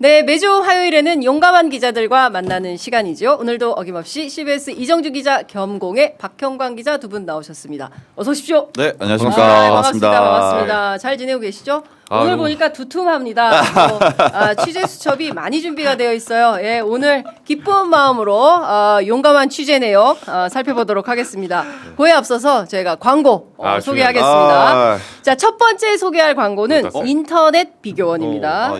네, 매주 화요일에는 용감한 기자들과 만나는 시간이죠. 오늘도 어김없이 CBS 이정주 기자 겸공의 박형광 기자 두 분 나오셨습니다. 어서 오십시오. 네, 안녕하십니까. 반갑습니다. 잘 지내고 계시죠? 오늘 보니까 두툼합니다. 취재 수첩이 많이 준비가 되어 있어요. 예, 오늘 기쁜 마음으로 용감한 취재 내역 살펴보도록 하겠습니다. 그에 앞서서 저희가 광고 소개하겠습니다. 자, 첫 번째 소개할 광고는 인터넷 비교원입니다.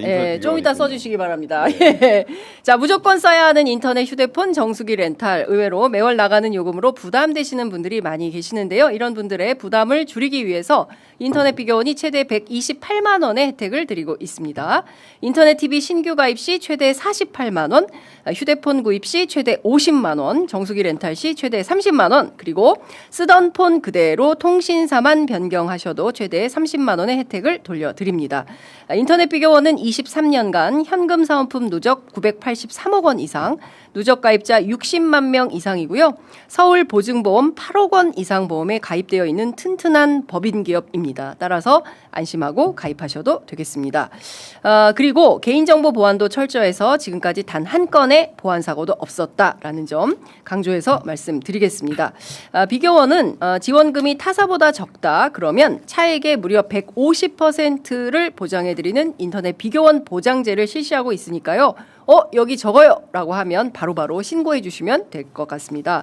좀 이따 써주시기 바랍니다. 예. 자, 무조건 써야 하는 인터넷 휴대폰 정수기 렌탈. 의외로 매월 나가는 요금으로 부담되시는 분들이 많이 계시는데요. 이런 분들의 부담을 줄이기 위해서 인터넷 비교원이 최대 128만 원의 혜택을 드리고 있습니다. 인터넷 TV 신규 가입 시 최대 48만 원, 휴대폰 구입 시 최대 50만 원, 정수기 렌탈 시 최대 30만 원, 그리고 쓰던 폰 그대로 통신사만 변경하셔도 최대 30만 원의 혜택을 돌려드립니다. 인터넷 비교원은 23년간 현금 사은품 누적 983억 원 이상, 누적 가입자 60만 명 이상이고요. 서울 보증보험 8억 원 이상 보험에 가입되어 있는 튼튼한 법인 기업입니다. 따라서 안심하고 가입하셔도 되겠습니다. 그리고 개인정보 보안도 철저해서 지금까지 단 한 건의 보안 사고도 없었다라는 점 강조해서 말씀드리겠습니다. 비교원은 지원금이 타사보다 적다 그러면 차액의 무려 150%를 보장해드리는 인터넷 비교원 보장제를 실시하고 있으니까요. 여기 적어요 라고 하면 바로바로 신고해 주시면 될 것 같습니다.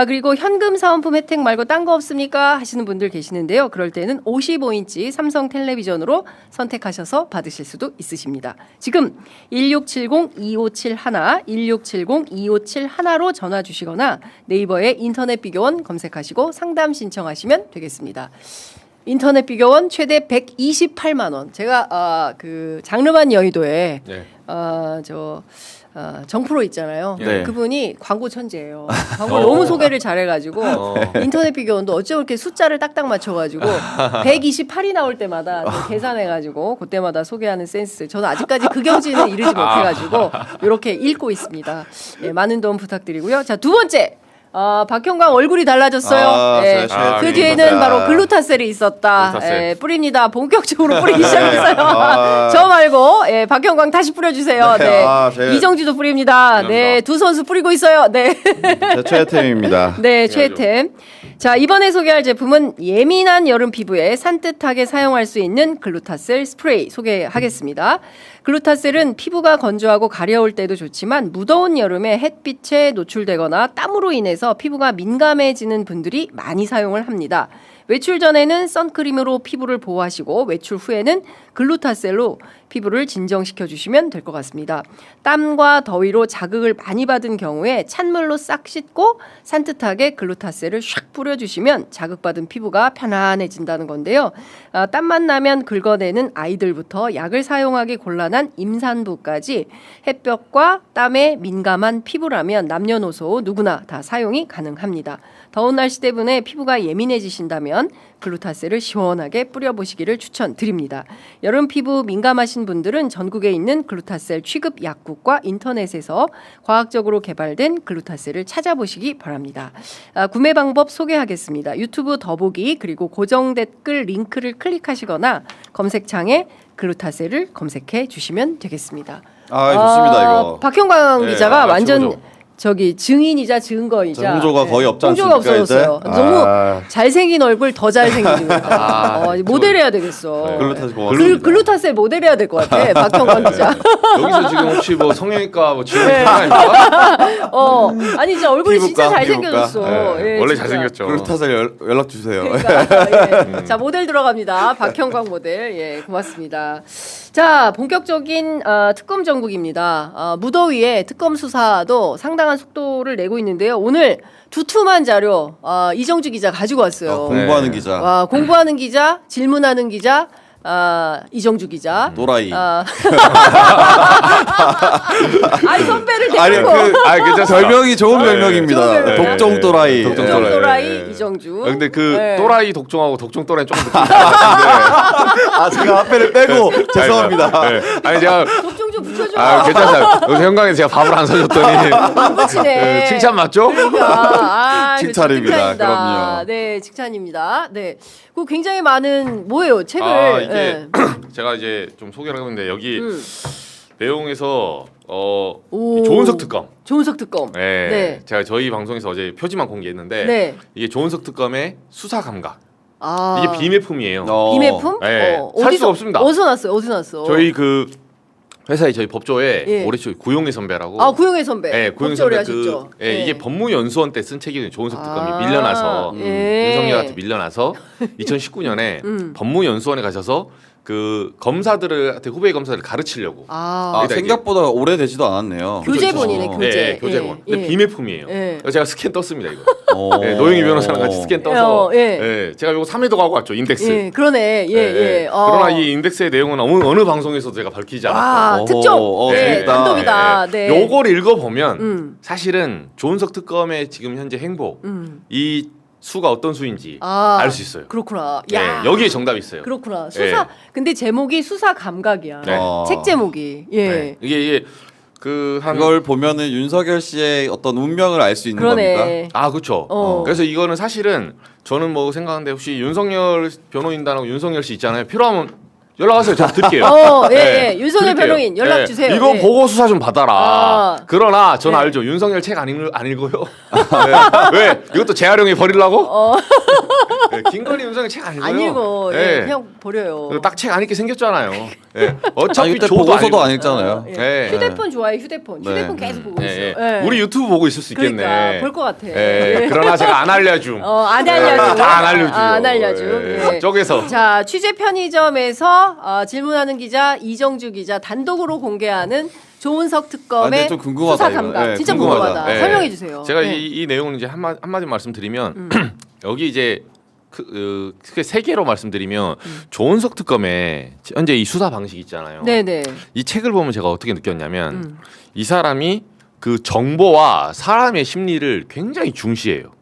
그리고 현금 사은품 혜택 말고 딴 거 없습니까 하시는 분들 계시는데요. 그럴 때는 55인치 삼성 텔레비전으로 선택하셔서 받으실 수도 있으십니다. 지금 1670-2571, 1670-2571로 전화 주시거나 네이버에 인터넷 비교원 검색하시고 상담 신청하시면 되겠습니다. 인터넷 비교원 최대 128만 원. 제가 그 장르만 여의도에 정프로 있잖아요. 네. 그분이 광고 천재예요. 광고 너무 소개를 잘해가지고 인터넷 비교원도 어쩜 이렇게 숫자를 딱딱 맞춰가지고 128이 나올 때마다 계산해가지고 그때마다 소개하는 센스. 저는 아직까지 그 경지는 이르지 못해가지고 이렇게 읽고 있습니다. 예, 많은 도움 부탁드리고요. 자, 두 번째. 박형광 얼굴이 달라졌어요. 예. 그 뒤에는 바로 글루타셀이 있었다. 예, 뿌립니다. 본격적으로 뿌리기 시작했어요. 저 말고 박형광 다시 뿌려주세요. 네. 이정지도 뿌립니다. 네, 두 선수 뿌리고 있어요. 네. 최혜템입니다. 네, 최혜템. 자, 이번에 소개할 제품은 예민한 여름 피부에 산뜻하게 사용할 수 있는 글루타셀 스프레이 소개하겠습니다. 글루타셀은 피부가 건조하고 가려울 때도 좋지만 무더운 여름에 햇빛에 노출되거나 땀으로 인해서 피부가 민감해지는 분들이 많이 사용을 합니다. 외출 전에는 선크림으로 피부를 보호하시고 외출 후에는 글루타셀로 피부를 진정시켜 주시면 될 것 같습니다. 땀과 더위로 자극을 많이 받은 경우에 찬물로 싹 씻고 산뜻하게 글루타셀을 샥 뿌려주시면 자극받은 피부가 편안해진다는 건데요. 땀만 나면 긁어내는 아이들부터 약을 사용하기 곤란한 임산부까지 햇볕과 땀에 민감한 피부라면 남녀노소 누구나 다 사용이 가능합니다. 더운 날씨 때문에 피부가 예민해지신다면 글루타셀을 시원하게 뿌려보시기를 추천드립니다. 여름 피부 민감하신 분들은 전국에 있는 글루타셀 취급 약국과 인터넷에서 과학적으로 개발된 글루타셀을 찾아보시기 바랍니다. 구매 방법 소개하겠습니다. 유튜브 더보기 그리고 고정 댓글 링크를 클릭하시거나 검색창에 글루타셀을 검색해 주시면 되겠습니다. 좋습니다 이거. 박형광 기자가 완전 저기 증인이자 증거이자 홍조가 거의 없지 않습니까? 홍조가 없어졌어요. 너무 잘생긴 얼굴 더 잘생기고 모델해야 되겠어. 글루타셀 모델해야 될 것 같아. 박형광 기자. 여기서 지금 혹시 뭐 성형외과 뭐 지원 아닙니까? 아니 진짜 얼굴이 진짜 잘생겨졌어. 네. 예, 원래 진짜. 잘생겼죠. 글루타셀 연락 주세요. 그러니까, 자, 모델 들어갑니다. 박형광 모델. 예, 고맙습니다. 자, 본격적인 특검 전국입니다. 무더위에 특검 수사도 상당한 속도를 내고 있는데요. 오늘 두툼한 자료 이정주 기자 가지고 왔어요. 공부하는 기자. 공부하는 기자, 질문하는 기자. 이정주 기자. 또라이. 아니 선배를 데리고. 괜찮아. 별명이 좋은 별명입니다. 독종 또라이. 독종 또라이 이정주. 근데 또라이 독종하고 독종 또라이 조금 느낌이 제가 앞에를 빼고 죄송합니다. 아니 제가 독종 좀 붙여줘. 괜찮아요. 요새 현강에 제가 밥을 안 사줬더니 붙이네. 칭찬 맞죠? 그러니까. 칭찬입니다. 그럼요. 네, 칭찬입니다. 네, 그 굉장히 많은 뭐예요 책을. 이게 제가 이제 좀 소개를 해봤는데 여기 내용에서 오. 조은석 특검. 조은석 특검. 네. 네. 제가 저희 방송에서 어제 표지만 공개했는데 네. 이게 조은석 특검의 수사 감각. 아. 이게 비매품이에요. 비매품? 네. 살 수가 없습니다. 어디서 났어요? 어디서 났어? 저희 그 회사에 저희 법조에 예. 올해 초 구용희 선배라고. 아 구용혜 선배. 네, 구용희 법조를 선배 하셨죠. 예, 네. 이게 법무연수원 때 쓴 책이거든요. 조은석 특검이 아. 밀려나서 예. 윤석열한테 밀려나서 2019년에 법무연수원에 가셔서 그 검사들한테 후배 검사들을 가르치려고. 아. 생각보다 오래되지도 않았네요. 교재본이네 교재. 네, 교재본. 예. 근데 비매품이에요. 예. 그래서 제가 스캔 떴습니다 이거. 네, 노영희 변호사랑 같이 스캔 떠서. 예. 예, 제가 이거 3회도 가고 왔죠 인덱스. 예, 그러네. 예, 예. 그러나 이 인덱스의 내용은 어느 방송에서도 제가 밝히지 않았고. 아, 특종. 예, 재밌다. 단독이다. 네. 요걸 읽어보면 사실은 조은석 특검의 지금 현재 행보 이 수가 어떤 수인지 아, 알 수 있어요. 그렇구나. 네, 야. 여기에 정답이 있어요. 그렇구나. 수사. 네. 근데 제목이 수사 감각이야. 네. 책 제목이. 예. 네. 이게 그한 이걸 보면은 윤석열 씨의 어떤 운명을 알 수 있는 겁니까? 그러네. 아 그렇죠. 그래서 이거는 사실은 저는 뭐 생각하는데 혹시 윤석열 변호인단하고 윤석열 씨 있잖아요. 필요하면 연락하세요. 제가 드릴게요. 예, 네, 예. 윤석열 드릴게요. 변호인 연락 네, 주세요. 이거 예. 보고 수사 좀 받아라. 아. 그러나 저는 네. 알죠. 윤석열 책 안 읽어요? 네. 왜? 이것도 재활용해 버리려고? 네, 김건희 윤석열 책 안 읽어요? 안 읽어. 예, 네. 그냥 버려요. 딱 책 안 읽게 생겼잖아요. 네. 아, 어차피 그때 줘도 보고서도 안 읽- 읽잖아요. 예. 네. 휴대폰 좋아해. 휴대폰. 네. 휴대폰 계속 보고 있어. 예, 예. 예. 우리 유튜브 보고 있을 수 있겠네. 그러니까 볼 것 같아. 예. 예. 그러나 제가 안 알려줌. 안 알려줘. 다 안 알려줘요. 아, 안 알려줘. 예. 예. 쪽에서. 자, 취재 편의점에서 질문하는 기자 이정주 기자 단독으로 공개하는 조은석 아, 특검의 근데 좀 궁금하다, 수사 이거. 감각. 네, 진짜 궁금하다. 궁금하다. 예. 설명해 주세요. 제가 네. 이 내용을 이제 한마디 말씀드리면 여기 이제 크게 세 개로 말씀드리면 조은석 특검의 현재 이 수사 방식 있잖아요. 네네. 이 책을 보면 제가 어떻게 느꼈냐면 이 사람이 그 정보와 사람의 심리를 굉장히 중시해요.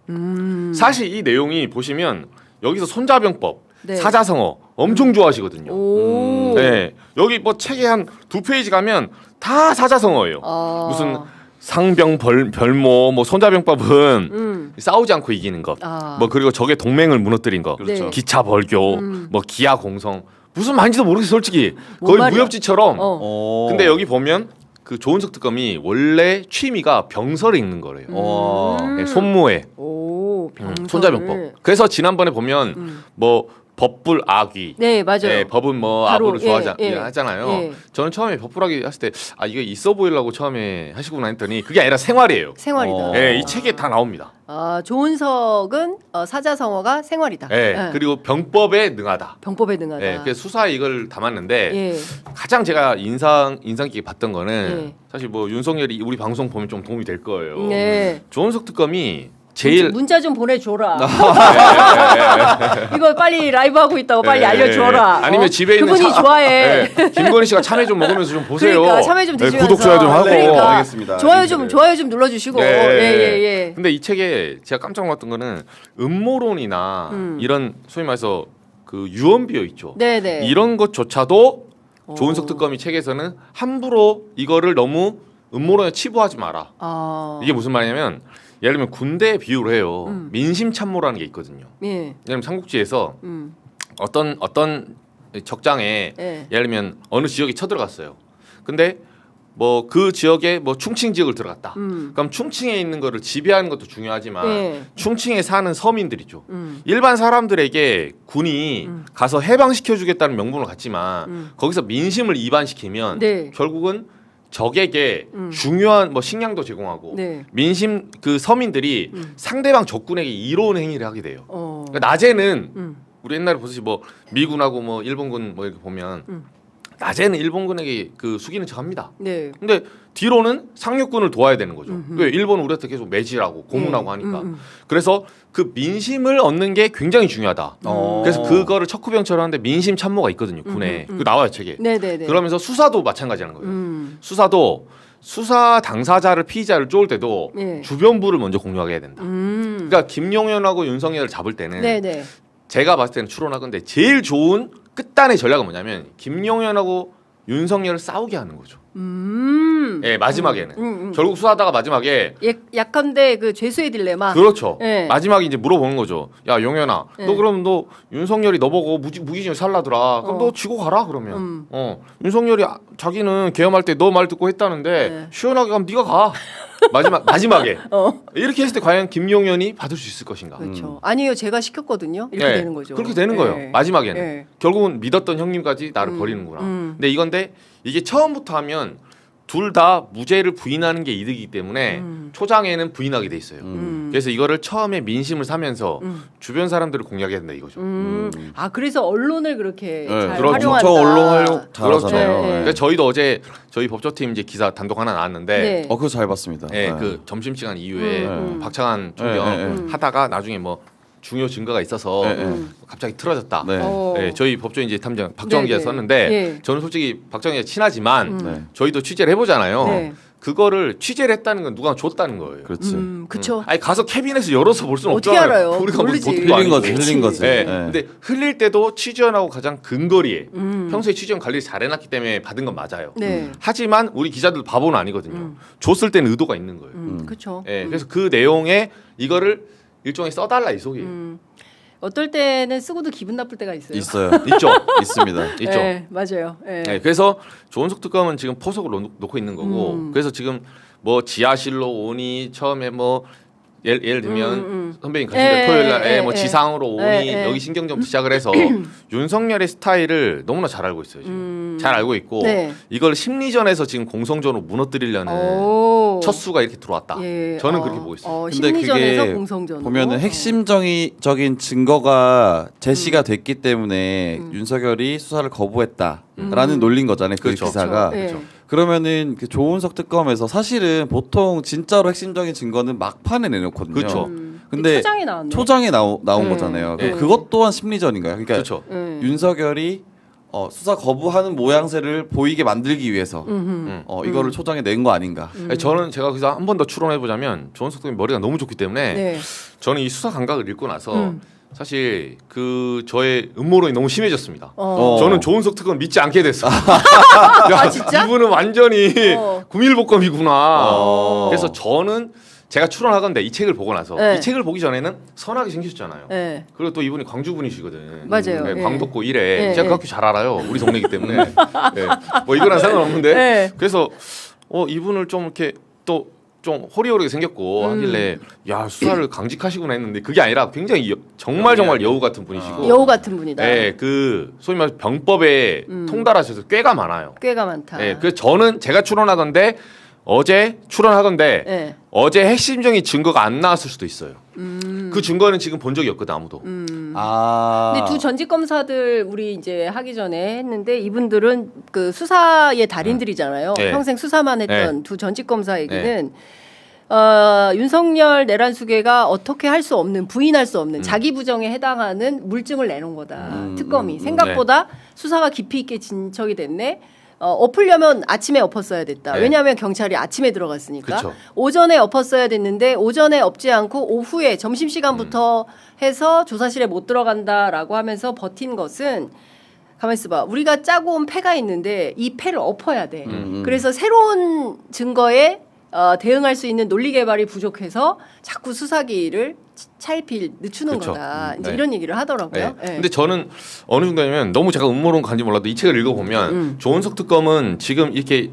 사실 이 내용이 보시면 여기서 손자병법, 네. 사자성어 엄청 좋아하시거든요. 오. 네, 여기 뭐 책에 한 2페이지 가면 다 사자성어예요. 아. 무슨 상병 별모 뭐 손자병법은 싸우지 않고 이기는 것. 아. 뭐 그리고 적의 동맹을 무너뜨린 것. 그렇죠. 기차 벌교, 뭐 기아 공성 무슨 말인지도 모르겠어 솔직히. 뭔 거의 말이야? 무협지처럼. 근데 근데 여기 보면 그 조은석 특검이 원래 취미가 병설을 읽는 거래요. 네, 손모에 오. 병설. 손자병법. 그래서 지난번에 보면 뭐 법불 악위. 네, 맞아요. 네, 법은 뭐 바로, 아부를 좋아하지 예. 하잖아요. 예. 저는 처음에 법불악위 했을 때 아 이거 있어 보이려고 처음에 하시구나 했더니 그게 아니라 생활이에요. 생활이다. 네, 이 책에 다 나옵니다. 아, 조은석은 사자성어가 생활이다. 네, 예. 그리고 병법에 능하다. 병법에 능하다. 네, 그래서 수사에 이걸 담았는데 예. 가장 제가 인상 깊게 봤던 거는 예. 사실 뭐 윤석열이 우리 방송 보면 좀 도움이 될 거예요. 네. 조은석 특검이 제일 문자 좀 보내줘라. 이거 빨리 라이브 하고 있다고 빨리 예, 알려줘라. 예. 아니면 집에 있는 그분이 좋아해. 예, 김건희 씨가 참외 좀 먹으면서 좀 보세요. 그러니까 참외 좀 드시면서. 구독 좋아요 좀 하고. 그러니까. 알겠습니다. 좋아요 좀 눌러주시고. 예. 근데 이 책에 제가 깜짝 놀랐던 거는 음모론이나 이런 소위 말해서 그 유언비어 있죠. 네네. 이런 것조차도 조은석 특검이 책에서는 함부로 이거를 너무 음모론에 치부하지 마라. 아. 이게 무슨 말이냐면 예를 들면 군대 비유를 해요. 민심 참모라는 게 있거든요. 예. 예를 들면 삼국지에서 어떤 적장에 예. 예를 들면 어느 지역에 쳐들어갔어요. 근데 뭐 그 지역에 뭐 충칭 지역을 들어갔다. 그럼 충칭에 있는 거를 지배하는 것도 중요하지만 예. 충칭에 사는 서민들이죠. 일반 사람들에게 군이 가서 해방시켜 주겠다는 명분을 갖지만 거기서 민심을 이반시키면 네. 결국은 적에게 중요한 뭐 식량도 제공하고 네. 민심 그 서민들이 상대방 적군에게 이로운 행위를 하게 돼요. 어. 그러니까 낮에는 우리 옛날에 보듯이 뭐 미군하고 뭐 일본군 뭐 이렇게 보면 낮에는 일본군에게 그 숙이는 척합니다. 네. 근데 뒤로는 상륙군을 도와야 되는 거죠. 왜 일본은 우리한테 계속 매질하고 고문하고 하니까. 그래서 그 민심을 얻는 게 굉장히 중요하다. 그래서 그거를 척후병처럼 하는데 민심 참모가 있거든요. 군에. 그 나와요 책에. 네네네. 그러면서 수사도 마찬가지라는 거예요. 수사도 수사 당사자를 피의자를 쫓을 때도 네. 주변부를 먼저 공유하게 해야 된다. 그러니까 김용현하고 윤석열을 잡을 때는 네네. 제가 봤을 때는 추론하건데 제일 좋은 끝단의 전략은 뭐냐면 김용현하고 윤석열을 싸우게 하는 거죠. 예, 마지막에는 결국 수사하다가 마지막에 약한데 그 죄수의 딜레마. 그렇죠. 예. 마지막에 이제 물어보는 거죠. 야 용현아, 예. 너 그럼 너 윤석열이 너 보고 무기징역 살라더라. 그럼 너 지고 가라 그러면. 윤석열이 자기는 계엄할 때 너 말 듣고 했다는데 예. 시원하게 가면 네가 가. 마지막에 이렇게 했을 때 과연 김용현이 받을 수 있을 것인가? 그렇죠. 아니요, 제가 시켰거든요. 이렇게 네, 되는 거죠. 그렇게 되는 거예요. 예. 마지막에는 예. 결국은 믿었던 형님까지 나를 버리는구나. 근데 이게 처음부터 하면 둘 다 무죄를 부인하는 게 이득이기 때문에 초장에는 부인하게 돼 있어요. 그래서 이거를 처음에 민심을 사면서 주변 사람들을 공략해야 된다 이거죠. 아, 그래서 언론을 그렇게 네, 잘 그렇죠. 활용한다. 저 언론 활용 잘하잖아요. 네, 네. 그러니까 저희도 어제 저희 법조팀 이제 기사 단독 하나 나왔는데 네. 그거 잘 봤습니다. 예, 그 점심시간 이후에 박창한 네, 총경 하다가 나중에 뭐 중요 증거가 있어서 갑자기 틀어졌다. 네. 네, 저희 법조인 이제 탐정 박정원 네, 기자 네. 썼는데 네. 저는 솔직히 박정원 기자 친하지만 네. 저희도 취재를 해보잖아요. 네. 그거를 취재를 했다는 건 누가 줬다는 거예요. 그렇지. 그쵸. 아니 가서 캐비넷을 열어서 볼 수는 어떻게 없잖아요. 알아요? 우리가 모르지. 뭐 흘린 거지, 그렇지. 흘린 거지. 네. 네. 근데 흘릴 때도 취재원하고 가장 근거리에 평소에 취재원 관리를 잘 해놨기 때문에 받은 건 맞아요. 네. 하지만 우리 기자들 바보는 아니거든요. 줬을 때는 의도가 있는 거예요. 그렇죠. 예, 그래서 그 내용에 이거를 일종의 써달라 이 속이에요. 어떨 때는 쓰고도 기분 나쁠 때가 있어요. 있어요. 있죠. 있습니다. 있죠. 네, 맞아요. 네. 네, 그래서 조은석 특검은 지금 포석을 놓고 있는 거고, 그래서 지금 뭐 지하실로 오니 처음에 뭐 예를 들면 선배님 가실 때 토요일 날에 뭐 지상으로 오니 여기 신경전부터 시작을 해서 윤석열의 스타일을 너무나 잘 알고 있어요. 지금 잘 알고 있고 네. 이걸 심리전에서 지금 공성전으로 무너뜨리려는 오. 첫 수가 이렇게 들어왔다. 예. 저는 그렇게 보고 있어요. 근데 심리전에서 그게 공성전으로. 보면은 핵심적인 증거가 제시가 됐기 때문에 윤석열이 수사를 거부했다라는 논리인 거잖아요. 그 그렇죠. 기사가. 그렇죠. 그러면은 그 조은석 특검에서 사실은 보통 진짜로 핵심적인 증거는 막판에 내놓거든요. 그렇죠. 근데 초장에 나왔네. 초장에 나온 거잖아요. 네. 그것 또한 심리전인가요? 그러니까 그렇죠. 윤석열이 수사 거부하는 모양새를 보이게 만들기 위해서 이거를 초장에 낸 거 아닌가? 아니, 저는 제가 거기서 한 번 더 추론해 보자면 조은석 특검이 머리가 너무 좋기 때문에 네. 저는 이 수사 감각을 읽고 나서 사실 그 저의 음모론이 너무 심해졌습니다. 저는 조은석 특검 믿지 않게 됐어. 야, 진짜? 이분은 완전히 어. 구밀복검이구나. 그래서 저는 제가 추론하건대 이 책을 보고 나서 네. 이 책을 보기 전에는 선하게 생기셨잖아요. 네. 그리고 또 이분이 광주 분이시거든. 맞아요. 네, 예. 광덕고 1에 예, 제가 예. 그 학교 잘 알아요. 우리 동네이기 때문에. 네. 뭐 이거랑 상관없는데. 네. 그래서 이분을 좀 이렇게 또 좀 호리호리하게 생겼고 하길래 야 수사를 강직하시구나 했는데 그게 아니라 굉장히 정말 여우 같은 분이시고 여우 같은 분이다. 네, 그 소위 말해서 병법에 통달하셔서 꽤가 많아요. 꽤가 많다. 네, 그래서 저는 제가 추론하건데 어제 네. 어제 핵심적인 증거가 안 나왔을 수도 있어요. 그 증거는 지금 본 적이 없거든 아무도. 근데 두 전직 검사들 우리 이제 하기 전에 했는데 이분들은 그 수사의 달인들이잖아요. 네. 평생 수사만 했던 네. 두 전직 검사 얘기는 윤석열 내란수계가 어떻게 할 수 없는 부인할 수 없는 자기 부정에 해당하는 물증을 내놓은 거다. 특검이 생각보다 수사가 깊이 있게 진척이 됐네. 엎으려면 아침에 엎었어야 됐다. 네. 왜냐하면 경찰이 아침에 들어갔으니까. 그쵸. 오전에 엎었어야 됐는데 오전에 엎지 않고 오후에 점심시간부터 해서 조사실에 못 들어간다라고 하면서 버틴 것은 가만히 있어봐. 우리가 짜고 온 패가 있는데 이 패를 엎어야 돼. 그래서 새로운 증거에 대응할 수 있는 논리 개발이 부족해서 자꾸 수사기를 차일피일 늦추는 그쵸. 거다. 이제 네. 이런 얘기를 하더라고요. 네. 네. 근데 저는 어느 순간이면 너무 제가 음모론 간지 몰라도 이 책을 읽어보면 조은석 특검은 지금 이렇게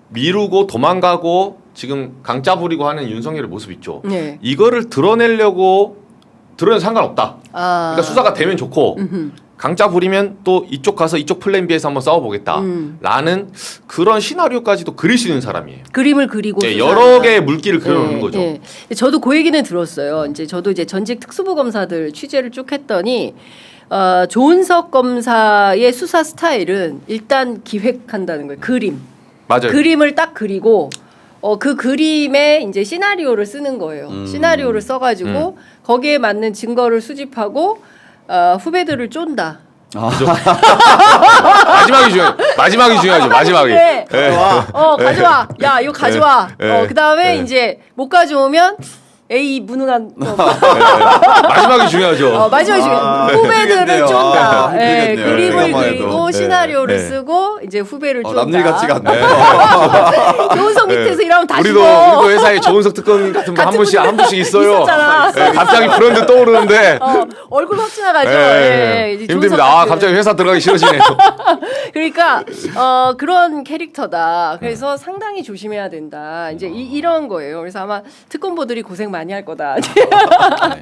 미루고 도망가고 지금 강짜 부리고 하는 윤석열의 모습 있죠. 네. 이거를 드러내도 상관없다. 그러니까 수사가 되면 좋고 강짜 부리면 또 이쪽 가서 이쪽 플랜 B에서 한번 싸워보겠다. 라는 그런 시나리오까지도 그릴 수 있는 사람이에요. 그림을 그리고 네, 수사한다. 여러 개의 물기를 그려놓는 거죠. 예. 저도 그 얘기는 들었어요. 이제 저도 이제 전직 특수부 검사들 취재를 쭉 했더니 조은석 검사의 수사 스타일은 일단 기획한다는 거예요. 그림. 맞아요. 그림을 딱 그리고 그 그림에 이제 시나리오를 쓰는 거예요. 시나리오를 써가지고 거기에 맞는 증거를 수집하고 후배들을 쫀다. 그죠? 마지막이 중요하죠. 마지막이. 네. 가져와. 야, 이거 가져와. 네. 그다음에 네. 이제 못 가져오면 A 무능한 마지막이 중요하죠. 마지막에 후배들을 그러겠네요. 쫀다. 그러겠네요. 그림을 생각만 해도. 그리고 네. 시나리오를 네. 쓰고 이제 후배를 쫀다. 남일 같지가 않네. 교원석 밑에서 일하면 다 우리도 죽어. 회사에 조은석 특권 같은 거 한 같은 분씩 있어요. 있었잖아. 네, 갑자기 브랜드 떠오르는데 얼굴 확 지나가죠. 네, 이제 힘듭니다. 조은석 같은. 갑자기 회사 들어가기 싫어지네요. 그러니까 그런 캐릭터다. 그래서 상당히 조심해야 된다. 이제 이런 거예요. 그래서 아마 특검보들이 고생 많이 할 거다.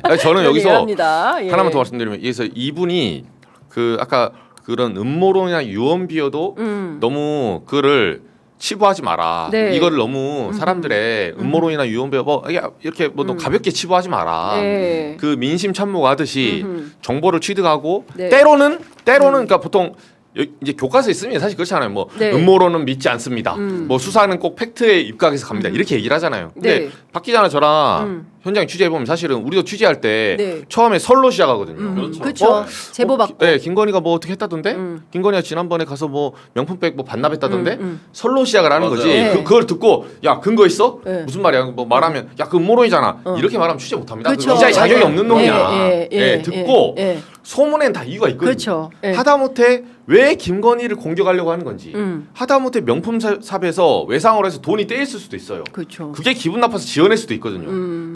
아니, 저는 여기서 얘기합니다. 예. 하나만 더 말씀드리면 여기서 이분이 그 아까 그런 음모론이나 유언비어도 너무 그거를 치부하지 마라. 네. 이거를 너무 사람들의 음모론이나 유언비어 뭐 이렇게 뭐 너무 가볍게 치부하지 마라. 네. 그 민심 참모가 하듯이 정보를 취득하고 네. 때로는 그러니까 보통 이제 교과서에 쓰면 사실 그렇지 않아요. 뭐 네. 음모론은 믿지 않습니다. 뭐 수사는 꼭 팩트에 입각해서 갑니다. 이렇게 얘기를 하잖아요. 근데 네. 박 기자나 저랑 현장 취재해 보면 사실은 우리도 취재할 때 네. 처음에 설로 시작하거든요. 그렇죠. 제보 받고. 네, 김건희가 뭐 어떻게 했다던데? 김건희가 지난번에 가서 뭐 명품백 뭐 반납했다던데? 설로 시작을 하는 맞아요. 거지. 네. 그걸 듣고 야 근거 있어? 네. 무슨 말이야? 뭐 말하면 야 그 음모론이잖아. 이렇게 말하면 취재 못합니다. 그쵸. 기자의 자격이 맞아요. 없는 놈이야. 듣고 예. 소문엔 다 이유가 있거든요. 그렇죠. 예. 하다못해 왜 김건희를 공격하려고 하는 건지 하다못해 명품 샵에서 외상으로 해서 돈이 떼였을 수도 있어요. 그렇죠. 그게 기분 나빠서 지어낼 수도 있거든요.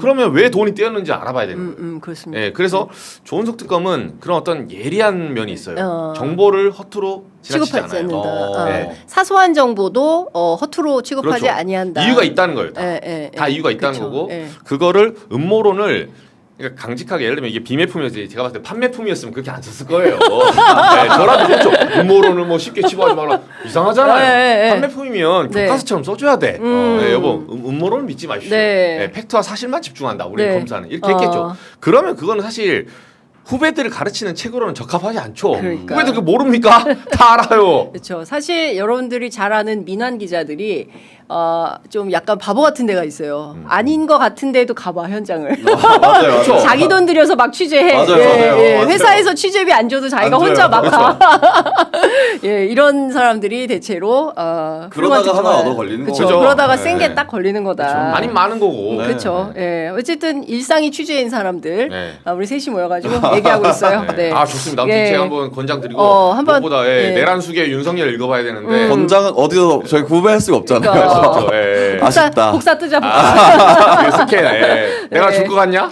그러면 왜 돈이 떼었는지 알아봐야 되는 거예요. 그렇습니다. 예, 그래서 조은석 특검은 그런 어떤 예리한 면이 있어요. 어. 정보를 허투루 지나치지 취급하지 않아요. 않는다. 네. 사소한 정보도 허투루 취급하지 그렇죠. 아니한다. 이유가 있다는 거예요. 다, 예. 다 이유가 있다는 그렇죠. 거고 예. 그거를 음모론을 그러니까 강직하게 예를 들면 이게 비매품이었지 제가 봤을 때 판매품이었으면 그렇게 안 썼을 거예요. 네, 저라도 그렇죠. 음모론을 뭐 쉽게 치부하지 말라 이상하잖아요. 예. 판매품이면 네. 교과서처럼 써줘야 돼. 네, 여보 음모론은 믿지 마십시오. 네. 네, 팩트와 사실만 집중한다. 우리 네. 검사는 이렇게 했겠죠. 그러면 그거는 사실 후배들을 가르치는 책으로는 적합하지 않죠. 그러니까. 후배들 그 모릅니까? 다 알아요. 그렇죠. 사실 여러분들이 잘 아는 민환 기자들이 좀 약간 바보 같은 데가 있어요. 아닌 것 같은데도 가봐 현장을. 맞아요. 그렇죠. 자기 돈 들여서 막 취재해. 맞아요, 맞아요. 맞아요. 회사에서 취재비 안 줘도 자기가 안 줘요. 혼자 막 가. 예, 이런 사람들이 대체로 훌륭한 그러다가 특검을- 하나 얻어 걸리는 그쵸. 거죠. 그러다가 네. 센 게 딱 걸리는 거다. 아님 많은 거고. 네. 그렇죠. 예. 어쨌든 일상이 취재인 사람들 네. 우리 셋이 모여가지고 얘기하고 있어요. 네. 네. 아 좋습니다. 아무튼 예. 제가 한번 권장 드리고 한번, 무엇보다 예. 내란숙의 윤석열 읽어봐야 되는데 권장은 어디서 저희 구매할 수가 없잖아요. 그러니까. 그렇죠. 예. 아쉽다. 복사 뜨자 복사. 그게 스캔. 예. 내가 줄 것 같냐?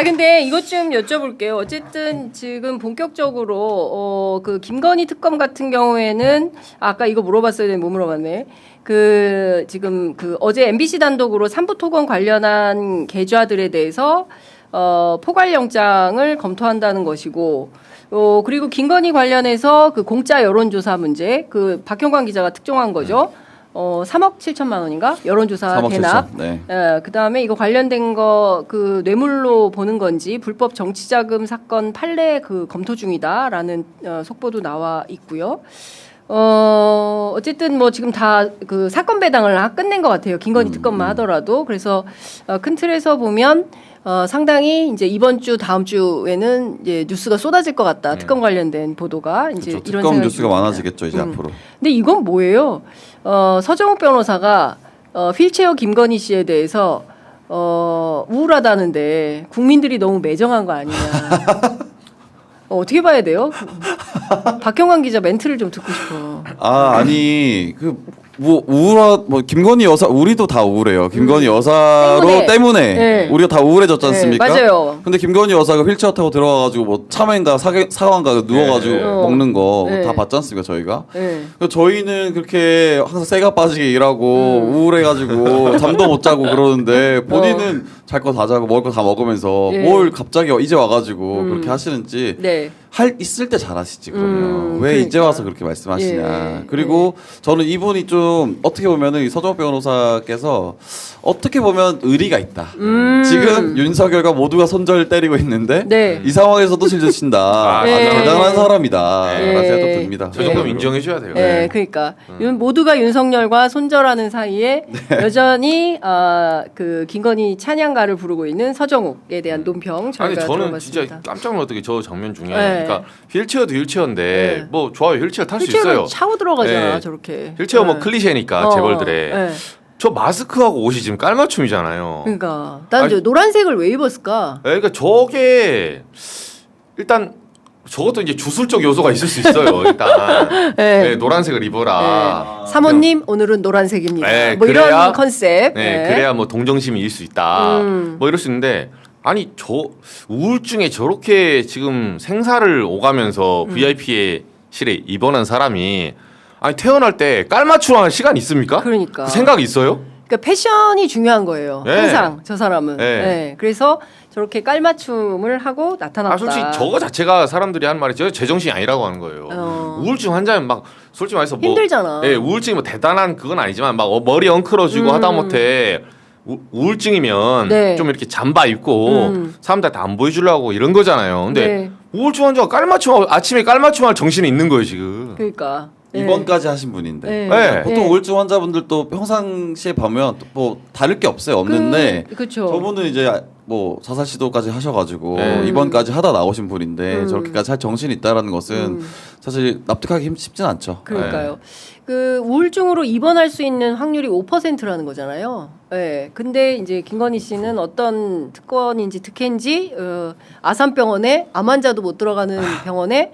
근데 이것 좀 여쭤볼게요. 어쨌든 지금 본격적으로 그 김건희 특검 같은 경우에는 아까 이거 물어봤어야 되는데 못 물어봤네. 그 지금 그 어제 MBC 단독으로 삼부토건 관련한 계좌들에 대해서 포괄영장을 검토한다는 것이고. 그리고 김건희 관련해서 그 공짜 여론조사 문제, 그 박형광 기자가 특종한 거죠. 3억 7천만 원인가? 여론조사 3억 대납. 7천, 네. 그다음에 이거 관련된 거 그 뇌물로 보는 건지 불법 정치자금 사건 판례 그 검토 중이다라는 속보도 나와 있고요. 어쨌든 뭐 지금 다 그 사건 배당을 끝낸 것 같아요. 김건희 특검만 하더라도. 그래서 큰 틀에서 보면 상당히 이제 이번 주 다음 주에는 이제 뉴스가 쏟아질 것 같다. 특검 관련된 보도가 이제 그렇죠. 이런 특검 생각이 뉴스가 듭니다. 많아지겠죠 이제 앞으로. 근데 이건 뭐예요? 서정욱 변호사가 휠체어 김건희 씨에 대해서 우울하다는데 국민들이 너무 매정한 거 아니냐. 어떻게 봐야 돼요? 박형광 기자 멘트를 좀 듣고 싶어. 아니 뭐 김건희 여사 우리도 다 우울해요. 김건희 여사로 때문에 네. 우리가 다 우울해졌지 않습니까? 네, 맞아요. 근데 김건희 여사가 휠체어 타고 들어와가지고 뭐 참외인가 사과인가 누워가지고 네. 먹는 거 다 네. 봤지 않습니까 저희가? 네. 그래서 저희는 그렇게 항상 새가 빠지게 일하고 우울해가지고 잠도 못 자고 그러는데 본인은 잘 거 다 자고 먹을 거 다 먹으면서 예. 뭘 갑자기 이제 와가지고 그렇게 하시는지 네. 있을 때 잘하시지 그러면 왜 그러니까. 이제 와서 그렇게 말씀하시냐. 예, 그리고 저는 이분이 좀 어떻게 보면은 이 서정욱 변호사께서 어떻게 보면 의리가 있다. 지금 윤석열과 모두가 손절 때리고 있는데 네. 이 상황에서도 실드친다. 아주 예. 대단한 사람이다. 예. 라는 생각도 듭니다. 저 정도면 인정해줘야 돼요. 네, 그러니까 모두가 윤석열과 손절하는 사이에 여전히 그 김건희 찬양가를 부르고 있는 서정욱에 대한 논평 아니 저희가 저는 들어봤습니다. 진짜 깜짝 놀랐던 게 저 장면 중에 네. 그러니까 휠체어도 휠체어인데 네. 뭐 좋아요 휠체어 탈 수 휠체어를 있어요. 차고 들어가잖아 네. 저렇게. 휠체어 뭐 네. 클리셰니까 재벌들의 네. 저 마스크하고 옷이 지금 깔맞춤이잖아요. 그러니까 난 아니, 노란색을 왜 입었을까? 그러니까 저게 일단 저것도 이제 주술적 요소가 있을 수 있어요. 일단 네. 네, 노란색을 입어라. 사모님 오늘은 노란색입니다. 네, 뭐 그래야- 이런 컨셉. 네, 그래야 뭐 동정심이 일 수 있다. 뭐 이럴 수 있는데 아니 저 우울증에 저렇게 지금 생사를 오가면서 VIP의 실에 입원한 사람이 아니 태어날 때 깔맞춤할 시간 있습니까? 그러니까. 그 생각이 있어요? 그러니까 패션이 중요한 거예요. 네. 항상 저 사람은. 네. 네. 그래서 저렇게 깔맞춤을 하고 나타났다. 아 솔직히 저거 자체가 사람들이 하는 말이 제정신이 아니라고 하는 거예요. 우울증 환자면 막 솔직히 말해서 뭐 힘들잖아. 예, 우울증이 뭐 대단한 그건 아니지만 막 머리 엉클어지고 하다못해 우울증이면 네. 좀 이렇게 잠바 입고 사람들한테 안 보여주려고 이런 거잖아요. 근데 네. 우울증 환자가 깔맞춤 아침에 깔맞춤할 정신이 있는 거예요 지금. 그러니까. 네. 입원까지 하신 분인데 네. 네. 보통 네. 우울증 환자분들도 평상시에 보면 뭐 다를 게 없어요. 없는데 그쵸. 저분은 이제 뭐 자살 시도까지 하셔가지고 네. 입원까지 하다 나오신 분인데 저렇게까지 할 정신이 있다라는 것은 사실 납득하기 쉽진 않죠. 그러니까요. 그 우울증으로 입원할 수 있는 확률이 5%라는 거잖아요. 네. 근데 이제 김건희 씨는 어떤 특권인지 특혜인지 아산병원에 암 환자도 못 들어가는 병원에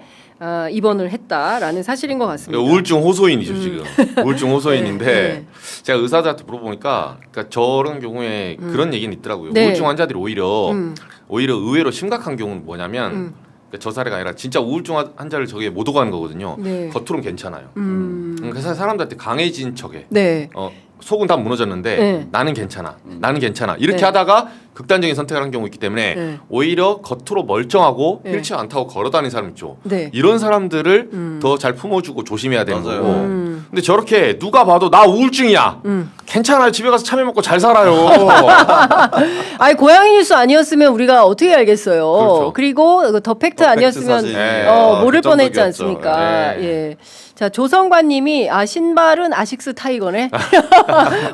입원을 했다라는 사실인 것 같습니다. 우울증 호소인이죠 지금. 우울증 호소인인데 네. 제가 의사들한테 물어보니까 그러니까 저런 경우에 그런 얘기는 있더라고요. 네. 우울증 환자들이 오히려 의외로 심각한 경우는 뭐냐면 그러니까 저 사례가 아니라 진짜 우울증 환자를 저게 못 오가는 거거든요. 네. 겉으로는 괜찮아요. 그래서 사람들한테 강해진 척해. 네. 속은 다 무너졌는데 네. 나는 괜찮아. 나는 괜찮아. 이렇게 네. 하다가 극단적인 선택을 한 경우 있기 때문에 네. 오히려 겉으로 멀쩡하고 네. 휠체어 안 타고 걸어다니는 사람 있죠. 네. 이런 사람들을 더 잘 품어주고 조심해야 되는 맞아요. 거고. 근데 저렇게 누가 봐도 나 우울증이야. 괜찮아요. 집에 가서 참외 먹고 잘 살아요. 아니 고양이 뉴스 아니었으면 우리가 어떻게 알겠어요. 그렇죠. 그리고 더 팩트 더 아니었으면 팩트 사진. 모를 그 뻔했지 정도였죠. 않습니까? 네. 예. 자 조성관님이 신발은 아식스 타이거네.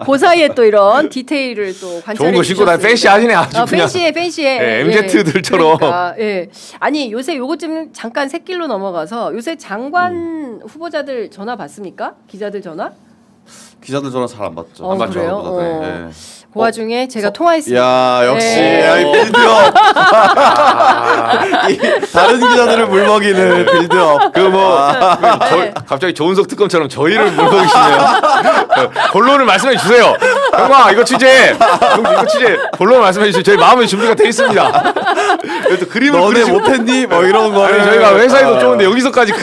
그 사이에 또 이런 디테일을 또 관찰해 좋은 거 신고 다 주셨습니다. 팬시 하시네 아주 그냥. 팬시해. 예, MZ들처럼. 그러니까, 예. 아니 요새 요것 좀 잠깐 새길로 넘어가서 요새 장관 후보자들 전화 받습니까? 기자들 전화? 기자들 전화 잘 안 받죠. 안 받죠. 그래요? 저보다. 네. 그 와중에 제가 통화했습니다. 야 역시 네. 야, 이 빌드업 이 다른 기자들을 물먹이는 빌드업 갑자기 조은석 특검처럼 저희를 물먹이시네요. 본론을 말씀해 주세요. 형아 이거 취재. 이거 취재. 본론 말씀해 주세요. 저희 마음의 준비가 돼 있습니다. 또 그림을 너네 그리시고- 못했니? 뭐 이런 거 아니 저희가 회사에도 좋은데 여기서까지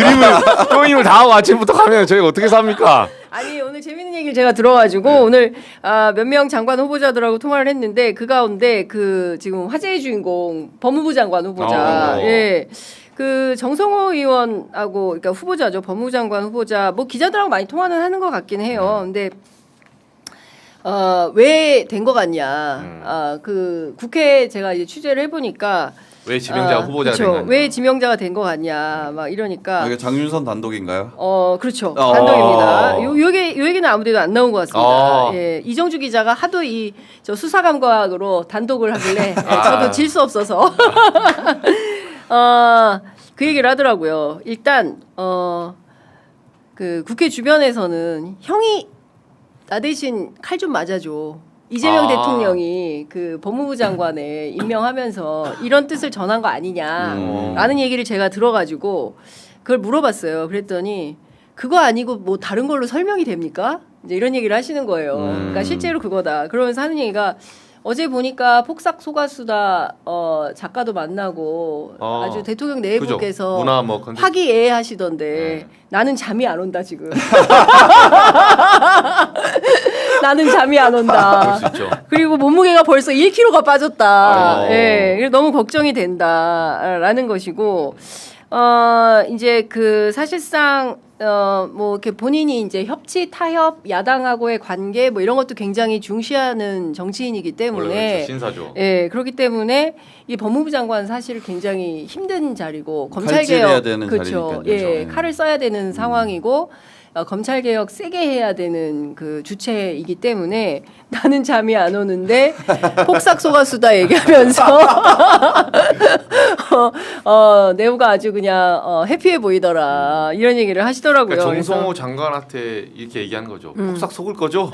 조임을 다 하고 아침부터 가면 저희가 어떻게 삽니까? 아니 오늘 재밌는 얘기를 제가 들어가지고 오늘 몇 명 장관 후보자들하고 통화를 했는데 그 가운데 그 지금 화제의 주인공 법무부 장관 후보자 예. 그 정성호 의원하고 그러니까 후보자죠. 법무부 장관 후보자 뭐 기자들하고 많이 통화는 하는 것 같긴 해요. 근데 왜 된 것 같냐? 그 국회 제가 이제 취재를 해보니까 왜 지명자 후보자가 그쵸. 된 왜 지명자가 된 것 같냐? 막 이러니까. 이게 장윤선 단독인가요? 그렇죠. 단독입니다. 요 얘기는 아무데도 안 나온 것 같습니다. 예, 이정주 기자가 하도 저 수사감각으로 단독을 하길래 저도 질 수 없어서 그 얘기를 하더라고요. 일단 그 국회 주변에서는 형이 나 대신 칼 좀 맞아줘. 이재명 대통령이 그 법무부 장관에 임명하면서 이런 뜻을 전한 거 아니냐라는 얘기를 제가 들어가지고 그걸 물어봤어요. 그랬더니 그거 아니고 뭐 다른 걸로 설명이 됩니까? 이제 이런 얘기를 하시는 거예요. 그러니까 실제로 그거다. 그러면서 하는 얘기가 어제 보니까 폭삭 소가수다 작가도 만나고 아주 대통령 내부께서 문화 뭐 화기애애하시던데 나는 잠이 안 온다 지금. 나는 잠이 안 온다. 그럴 수 있죠. 그리고 몸무게가 벌써 1kg가 빠졌다. 아이고. 예, 그래서 너무 걱정이 된다라는 것이고, 이제 그 사실상 뭐 이렇게 본인이 이제 협치 타협 야당하고의 관계 뭐 이런 것도 굉장히 중시하는 정치인이기 때문에 그렇죠. 신사죠. 예, 그렇기 때문에 이 법무부 장관 사실 굉장히 힘든 자리고 검찰 칼질해야 개혁 되는 그렇죠. 자리니까요. 예, 칼을 써야 되는 상황이고 검찰 개혁 세게 해야 되는 그 주체이기 때문에 나는 잠이 안 오는데 폭삭 속았수다 얘기하면서 내부가 아주 그냥 해피해 보이더라 이런 얘기를 하시더라고요. 그러니까 정성호 그래서. 장관한테 이렇게 얘기하는 거죠. 폭삭 속을 거죠?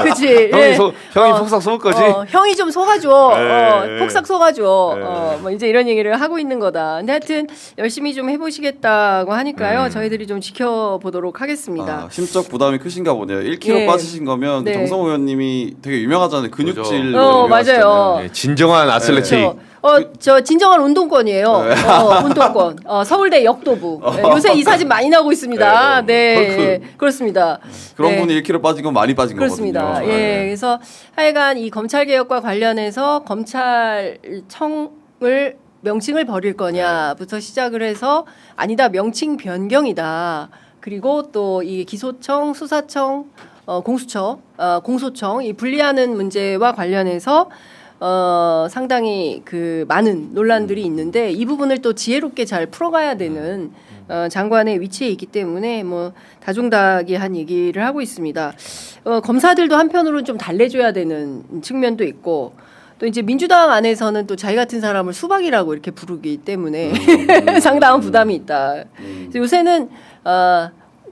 그치. 형이, 예. 형이 폭삭 속을 거지? 형이 좀 속아줘. 네. 폭삭 속아줘. 네. 뭐 이제 이런 얘기를 하고 있는 거다. 근데 하여튼 열심히 좀 해보시겠다고 하니까요. 저희들이 좀 지켜보도록 하겠습니다. 심적 부담이 크신가 보네요. 1kg 예. 빠지신 거면 네. 정성호 의원님이 되게 유명하잖아요. 근육질. 맞아요. 네, 진정한 아슬레틱. 저 진정한 운동권이에요. 운동권. 서울대 역도부. 네, 요새 이 사진 많이 나오고 있습니다. 네, 그렇습니다. 그런 네. 분이 1kg 빠진 건 많이 빠진 그렇습니다. 거거든요. 예, 그래서 하여간 이 검찰 개혁과 관련해서 검찰청을 명칭을 버릴 거냐부터 시작을 해서 아니다 명칭 변경이다. 그리고 또 이 기소청, 수사청, 공수처, 공소청 이 분리하는 문제와 관련해서 상당히 그 많은 논란들이 있는데 이 부분을 또 지혜롭게 잘 풀어가야 되는 장관의 위치에 있기 때문에 뭐 다종다기한 얘기를 하고 있습니다. 검사들도 한편으로는 좀 달래줘야 되는 측면도 있고 또 이제 민주당 안에서는 또 자기 같은 사람을 수박이라고 이렇게 부르기 때문에 상당한 부담이 있다. 그래서 요새는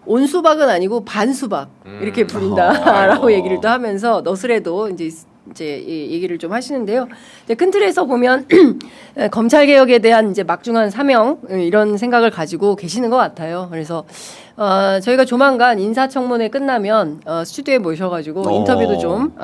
온 수박은 아니고 반 수박 이렇게 부린다라고 얘기를 또 하면서 너스레도 이제 이 얘기를 좀 하시는데요. 이제 큰 틀에서 보면 검찰 개혁에 대한 이제 막중한 사명 이런 생각을 가지고 계시는 것 같아요. 그래서 저희가 조만간 인사청문회 끝나면 스튜디오에 모셔가지고 인터뷰도 좀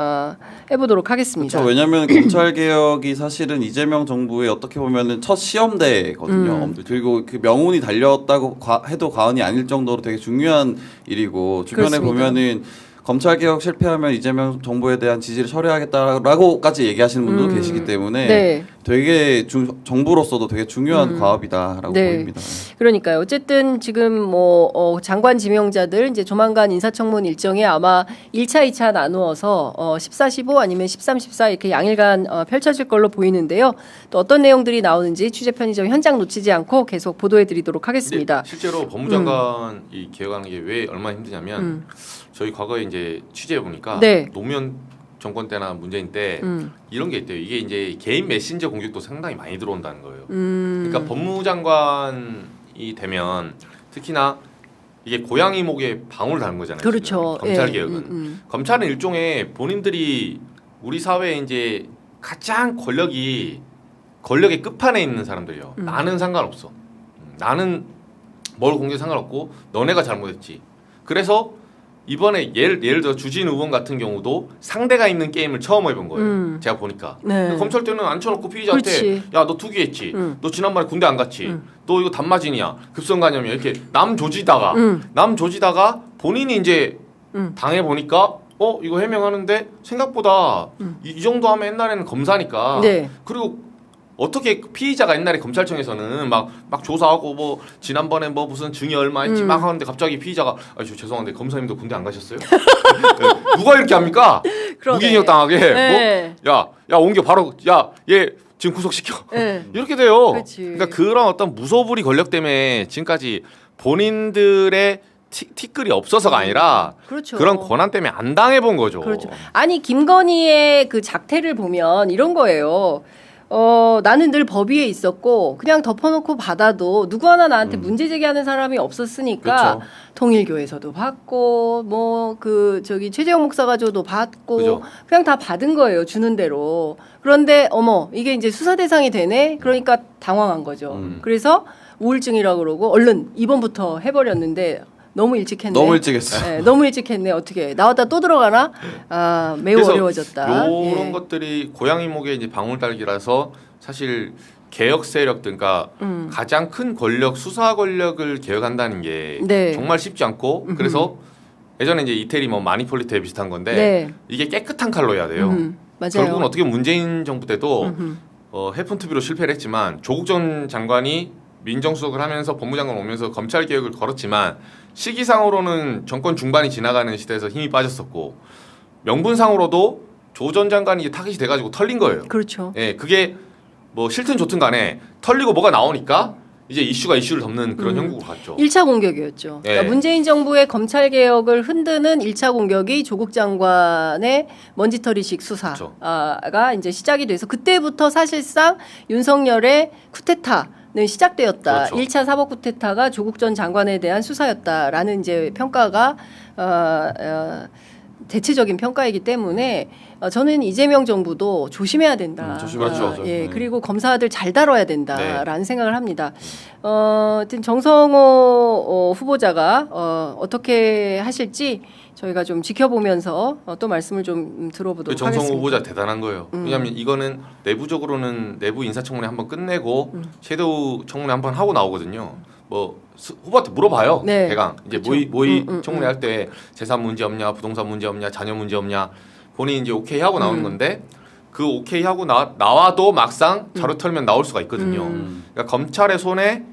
해보도록 하겠습니다. 그렇죠. 왜냐하면 검찰 개혁이 사실은 이재명 정부의 어떻게 보면은 첫 시험대거든요. 그리고 그 명운이 달렸다고 해도 과언이 아닐 정도로 되게 중요한 일이고 주변에 그렇습니다. 보면은 검찰 개혁 실패하면 이재명 정부에 대한 지지를 철회하겠다라고까지 얘기하시는 분도 계시기 때문에 네. 되게 정부로서도 되게 중요한 과업이다라고 네. 보입니다. 그러니까요. 어쨌든 지금 뭐 장관 지명자들 이제 조만간 인사청문 일정에 아마 1차, 2차 나누어서 14, 15 아니면 13, 14 이렇게 양일간 펼쳐질 걸로 보이는데요. 또 어떤 내용들이 나오는지 취재 편의점 현장 놓치지 않고 계속 보도해드리도록 하겠습니다. 실제로 법무장관이 개혁하는 게 왜 얼마나 힘드냐면 저희 과거에 이제 취재해 보니까 네. 노무현 정권 때나 문재인 때 이런 게 있대요. 이게 이제 개인 메신저 공격도 상당히 많이 들어온다는 거예요. 그러니까 법무장관이 되면 특히나 이게 고양이 목에 방울 다는 거잖아요. 그렇죠. 지금 검찰 예. 개혁은 검찰은 일종의 본인들이 우리 사회에 이제 가장 권력의 끝판에 있는 사람들이요. 나는 상관없어. 나는 뭘 공개 상관없고 너네가 잘못했지. 그래서 이번에 예를 들어 주진 의원 같은 경우도 상대가 있는 게임을 처음 해본 거예요. 제가 보니까. 네. 검찰 때는 앉혀놓고 피의자한테 야 너 투기했지. 너 지난번에 군대 안 갔지. 너 이거 단마진이야. 급성간염이야. 이렇게 남 조지다가 본인이 이제 당해 보니까 이거 해명하는데 생각보다 이 정도 하면 옛날에는 검사니까. 네. 그리고 어떻게 피의자가 옛날에 검찰청에서는 막 조사하고 뭐 지난번에 뭐 무슨 증이 얼마 있지 막 하는데 갑자기 피의자가 저 죄송한데 검사님도 군대 안 가셨어요? 네. 누가 이렇게 합니까? 그러네. 무기징역 당하게 네. 야 옮겨 바로 얘 지금 구속시켜. 네. 이렇게 돼요. 그치. 그러니까 그런 어떤 무소불위 권력 때문에 지금까지 본인들의 티끌이 없어서가 아니라 그렇죠. 그런 권한 때문에 안 당해본 거죠. 그렇죠. 아니 김건희의 그 작태를 보면 이런 거예요. 나는 늘 법 위에 있었고 그냥 덮어놓고 받아도 누구 하나 나한테 문제 제기하는 사람이 없었으니까 그렇죠. 통일교에서도 받고 뭐 최재형 목사가 줘도 받고 그죠. 그냥 다 받은 거예요. 주는 대로. 그런데 이게 이제 수사 대상이 되네. 그러니까 당황한 거죠. 그래서 우울증이라고 그러고 얼른 입원부터 해버렸는데 너무 일찍 했네. 너무 일찍 했어요. 네, 너무 일찍 했네. 어떻게 나왔다 또 들어가나? 매우 그래서 어려워졌다. 이런 예. 것들이 고양이 목에 이제 방울달기라서 사실 개혁 세력들, 그러니까 가장 큰 권력, 수사 권력을 개혁한다는 게 네. 정말 쉽지 않고 그래서 예전에 이제 이태리 뭐 마니폴리트에 비슷한 건데 네. 이게 깨끗한 칼로 해야 돼요. 맞아요. 결국은 어떻게 보면 문재인 정부 때도 해픈 투비로 실패를 했지만 조국 전 장관이 민정수석을 하면서 법무장관 오면서 검찰 개혁을 걸었지만 시기상으로는 정권 중반이 지나가는 시대에서 힘이 빠졌었고 명분상으로도 조 전 장관이 타깃이 돼가지고 털린 거예요. 그렇죠. 예, 그게 뭐 싫든 좋든 간에 털리고 뭐가 나오니까 이제 이슈가 이슈를 덮는 그런 형국으로 갔죠. 1차 공격이었죠. 네. 그러니까 문재인 정부의 검찰 개혁을 흔드는 1차 공격이 조국 장관의 먼지털이식 그렇죠. 수사가 이제 시작이 돼서 그때부터 사실상 윤석열의 쿠데타는 시작되었다. 그렇죠. 1차 사법 쿠데타가 조국 전 장관에 대한 수사였다라는 이제 평가가 대체적인 평가이기 때문에 저는 이재명 정부도 조심해야 된다. 조심하죠. 예, 네. 그리고 검사들 잘 다뤄야 된다라는 생각을 합니다. 하여튼 정성호 후보자가 어떻게 하실지 저희가 좀 지켜보면서 또 말씀을 좀 들어보도록 정성호 하겠습니다. 후보자 대단한 거예요. 왜냐하면 이거는 내부적으로는 내부 인사청문회 한번 끝내고 섀도우 청문회 한번 하고 나오거든요. 뭐 후보한테 물어봐요. 네. 대강 이제 그렇죠. 모의 청문회 할 때 재산 문제 없냐, 부동산 문제 없냐, 자녀 문제 없냐 본인이 이제 오케이 하고 나오는 건데 그 오케이 하고 나와도 막상 자료 털면 나올 수가 있거든요. 그러니까 검찰의 손에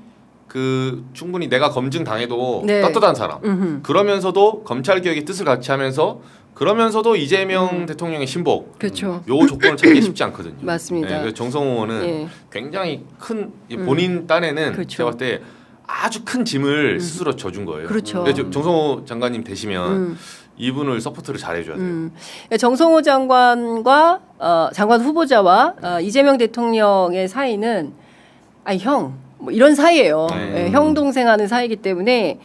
그 충분히 내가 검증 당해도 네. 떳떳한 사람. 그러면서도 검찰 개혁의 뜻을 같이 하면서 그러면서도 이재명 대통령의 신복. 그렇죠. 요 조건을 찾기 쉽지 않거든요. 맞습니다. 네, 그래서 정성호 의원은 예. 굉장히 큰 본인 딴에는 그렇죠. 제가 봤을 때 아주 큰 짐을 스스로 져준 거예요. 그렇죠. 그래서 정성호 장관님 되시면 이분을 서포트를 잘 해줘야 돼요. 정성호 장관과 장관 후보자와 이재명 대통령의 사이는 형 뭐 이런 사이예요. 네. 예, 형 동생 하는 사이기 때문에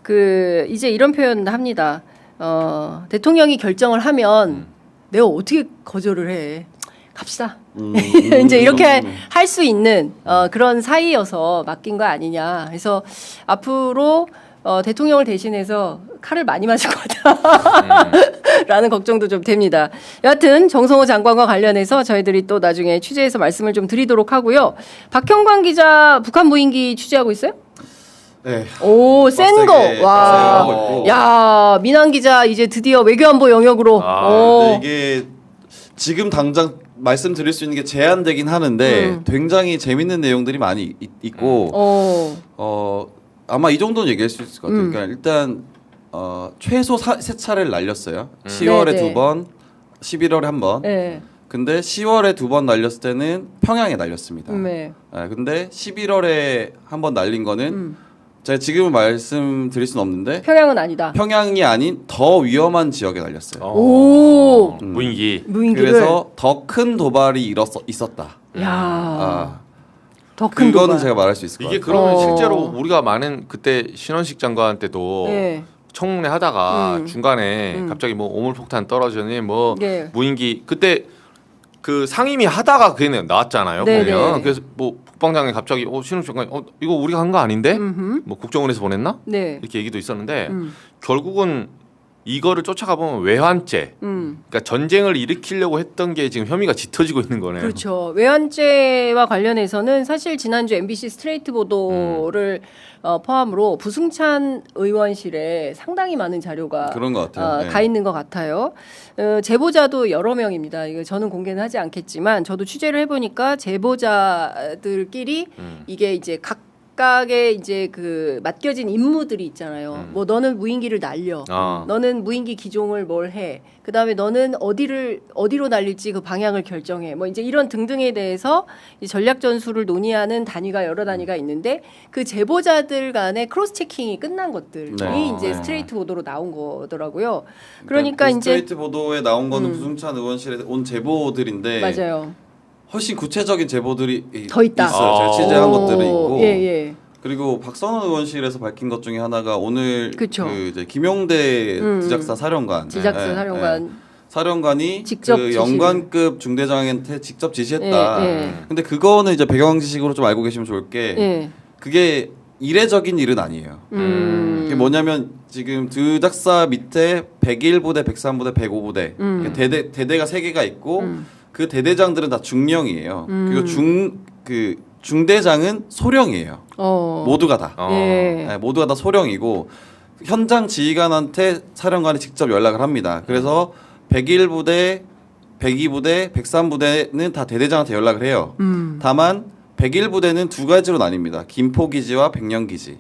그 이제 이런 표현 합니다. 대통령이 결정을 하면 내가 어떻게 거절을 해? 갑시다. 이제 이렇게 할 수 있는 그런 사이여서 맡긴 거 아니냐. 그래서 앞으로 대통령을 대신해서 칼을 많이 맞을 것 같다. 라는 걱정도 좀 됩니다. 여하튼 정성호 장관과 관련해서 저희들이 또 나중에 취재해서 말씀을 좀 드리도록 하고요. 박형광 기자 북한 무인기 취재하고 있어요? 네. 오, 센 거. 빡세게 하고 와. 있고. 야, 민환 기자 이제 드디어 외교안보 영역으로. 오. 근데 이게 지금 당장 말씀드릴 수 있는 게 제한되긴 하는데 굉장히 재밌는 내용들이 많이 있고 아마 이 정도는 얘기할 수 있을 것 같아요. 그러니까 일단 최소 세 차례를 날렸어요. 10월에 네, 네. 2번, 11월에 한 번. 네. 근데 10월에 2번 날렸을 때는 평양에 날렸습니다. 네. 근데 11월에 한 번 날린 거는 제가 지금은 말씀드릴 수는 없는데 평양은 아니다. 평양이 아닌 더 위험한 지역에 날렸어요. 오. 무인기. 무인기를. 그래서 더 큰 도발이 있었다. 야. 더 큰 그거는 도발. 제가 말할 수 있을 것 이게 같아요. 그러면 실제로 우리가 많은 그때 신원식 장관 때도 네. 청문회 하다가 중간에 갑자기 뭐 오물폭탄 떨어지니 뭐 네. 무인기 그때 그 상임위 하다가 그게 나왔잖아요. 네, 보면 네. 그래서 뭐 국방장관 갑자기 신원식 장관이 이거 우리가 한 거 아닌데 뭐 국정원에서 보냈나 네. 이렇게 얘기도 있었는데 결국은 이거를 쫓아가 보면 외환죄 그러니까 전쟁을 일으키려고 했던 게 지금 혐의가 짙어지고 있는 거네요. 그렇죠. 외환죄와 관련해서는 사실 지난주 MBC 스트레이트 보도를 포함으로 부승찬 의원실에 상당히 많은 자료가 그런 것 같아요. 네. 가 있는 것 같아요. 제보자도 여러 명입니다. 이거 저는 공개는 하지 않겠지만 저도 취재를 해보니까 제보자들끼리 이게 이제 각각의 이제 그 맡겨진 임무들이 있잖아요. 뭐 너는 무인기를 날려, 너는 무인기 기종을 뭘 해, 그 다음에 너는 어디로 날릴지 그 방향을 결정해. 뭐 이제 이런 등등에 대해서 이 전략 전술을 논의하는 단위가 여러 단위가 있는데 그 제보자들 간의 크로스 체킹이 끝난 것들이 네. 이제 네. 스트레이트 보도로 나온 거더라고요. 그러니까 그 이제 스트레이트 보도에 나온 거는 부승찬 의원실에 온 제보들인데 맞아요. 훨씬 구체적인 제보들이 더 있다. 있어요. 제가 취재한 오, 것들이 있고. 예, 예. 그리고 박선원 의원실에서 밝힌 것 중에 하나가 오늘 그쵸. 그 이제 김용대 지작사 사령관, 지작사 예, 사령관. 예. 사령관이 직접 그 지시를. 연관급 중대장한테 직접 지시했다. 예, 예. 근데 그거는 이제 배경 지식으로 좀 알고 계시면 좋을 게 예. 그게 이례적인 일은 아니에요. 그게 뭐냐면 지금 두 작사 밑에 101부대, 103부대, 105부대 대대가 3개가 있고 그 대대장들은 다 중령이에요. 그리고 중대장은 소령이에요. 모두가 다. 예. 네, 모두가 다 소령이고 현장 지휘관한테 사령관이 직접 연락을 합니다. 그래서 101부대, 102부대, 103부대는 다 대대장한테 연락을 해요. 다만 101부대는 두 가지로 나뉩니다. 김포기지와 백령기지.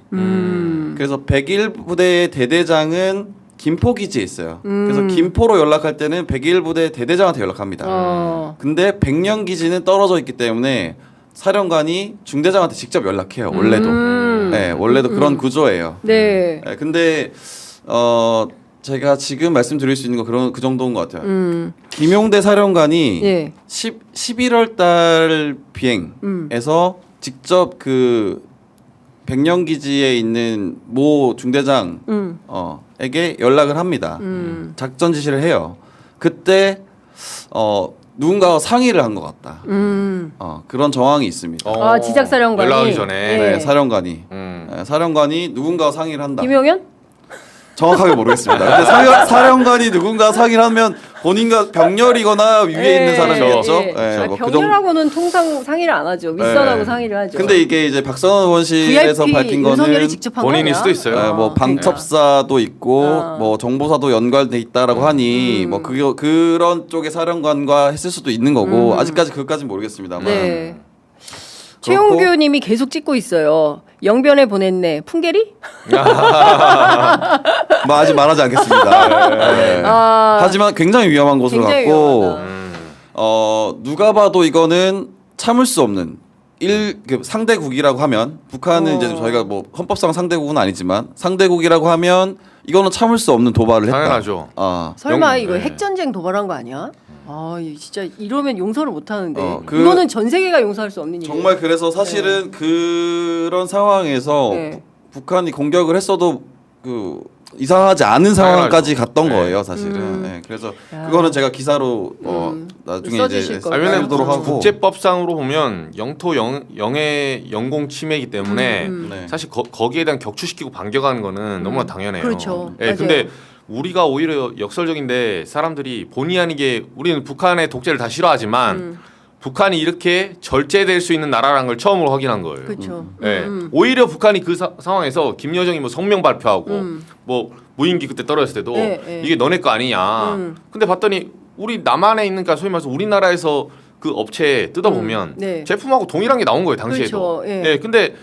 그래서 101부대의 대대장은 김포기지에 있어요. 그래서 김포로 연락할 때는 101부대 대대장한테 연락합니다. 근데 백령기지는 떨어져 있기 때문에 사령관이 중대장한테 직접 연락해요. 원래도. 네, 원래도 그런 구조예요. 네. 네, 근데 제가 지금 말씀드릴 수 있는 거 그 정도인 것 같아요. 김용대 사령관이 예. 11월 달 비행에서 직접 그 백령기지에 있는 모 중대장 에게 연락을 합니다. 작전 지시를 해요. 그때 누군가와 상의를 한 것 같다. 그런 정황이 있습니다. 아, 지작사령관이 연락하기 전에. 네, 사령관이 네, 사령관이 누군가와 상의를 한다. 김용현? 정확하게 모르겠습니다. 근데 사령관이 누군가 상의를 하면 본인과 병렬이거나 위에 있는 사람이겠죠. 예. 네, 아니, 뭐 병렬하고는 통상 상의를 안 하죠. 윗선하고 네. 상의를 하죠. 근데 이게 이제 박선원 의원실에서 VIP 밝힌 윤석열이 거는 직접 한 본인일 거냐? 수도 있어요. 네, 뭐 방첩사도 있고 뭐 정보사도 연관돼 있다라고 하니 뭐 그런 쪽의 사령관과 했을 수도 있는 거고 아직까지 그것까지는 모르겠습니다만. 네. 그렇고- 최용규님이 계속 찍고 있어요. 영변에 보냈네. 풍계리? 뭐 아직 말하지 않겠습니다. 네. 아, 하지만 굉장히 위험한 곳으로 굉장히 갔고 위험하다. 누가 봐도 이거는 참을 수 없는 그 상대국이라고 하면 북한은 이제 저희가 뭐 헌법상 상대국은 아니지만 상대국이라고 하면 이거는 참을 수 없는 도발을 했다. 당연하죠. 설마 영- 이거 네. 핵전쟁 도발한 거 아니야? 아, 진짜 이러면 용서를 못 하는데. 그- 이거는 전 세계가 용서할 수 없는 일이에요. 정말 그래서 사실은 그런 상황에서 네. 북한이 공격을 했어도 그 이상하지 않은 상황까지 갔던 네. 거예요, 사실은. 네, 그래서 그거는 제가 기사로 나중에 써주실 이제 거예요. 알려드리도록 하고. 국제법상으로 보면 영토 영해 영공 침해이기 때문에 네. 사실 거기에 대한 격추시키고 반격하는 거는 너무나 당연해요. 그렇죠. 예, 맞아요. 근데 우리가 오히려 역설적인데 사람들이 본의 아니게 우리는 북한의 독재를 다 싫어하지만 북한이 이렇게 절제될 수 있는 나라라는 걸 처음으로 확인한 거예요. 그렇죠. 예, 오히려 북한이 그 상황에서 김여정이 뭐 성명 발표하고 뭐 무인기 그때 떨어졌을 때도 네, 네. 이게 너네 거 아니냐. 근데 봤더니 우리 남한에 있는 그러니까 소위 말해서 우리나라에서 그 업체 뜯어보면 네. 제품하고 동일한 게 나온 거예요 당시에도. 그렇죠. 예. 예, 근데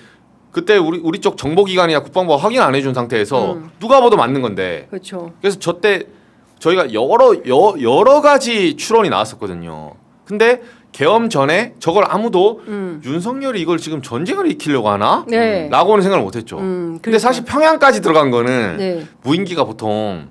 그때 우리 쪽 정보기관이나 국방부가 확인 안 해준 상태에서 누가 봐도 맞는 건데. 그렇죠. 그래서 저때 저희가 여러 가지 추론이 나왔었거든요. 근데 계엄 전에 저걸 아무도 윤석열이 이걸 지금 전쟁을 일으키려고 하나? 네. 라고는 생각을 못했죠. 그러니까. 근데 사실 평양까지 들어간 거는 네. 무인기가 보통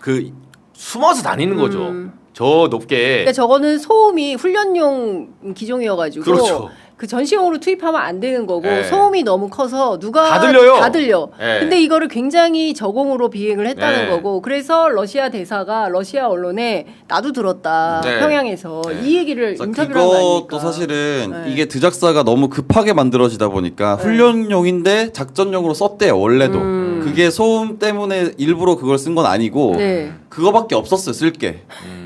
그 숨어서 다니는 거죠. 저 높게. 그러니까 저거는 소음이 훈련용 기종이어가지고 그렇죠. 그 전시용으로 투입하면 안 되는 거고 네. 소음이 너무 커서 누가 다 들려요. 다 들려. 네. 근데 이거를 굉장히 저공으로 비행을 했다는 네. 거고 그래서 러시아 대사가 러시아 언론에 나도 들었다 네. 평양에서 네. 이 얘기를 그래서 인터뷰를 한 거 아닙니까? 그것도 사실은 네. 이게 드작사가 너무 급하게 만들어지다 보니까 훈련용인데 작전용으로 썼대요 원래도. 그게 소음 때문에 일부러 그걸 쓴 건 아니고 네. 그거밖에 없었어요 쓸게.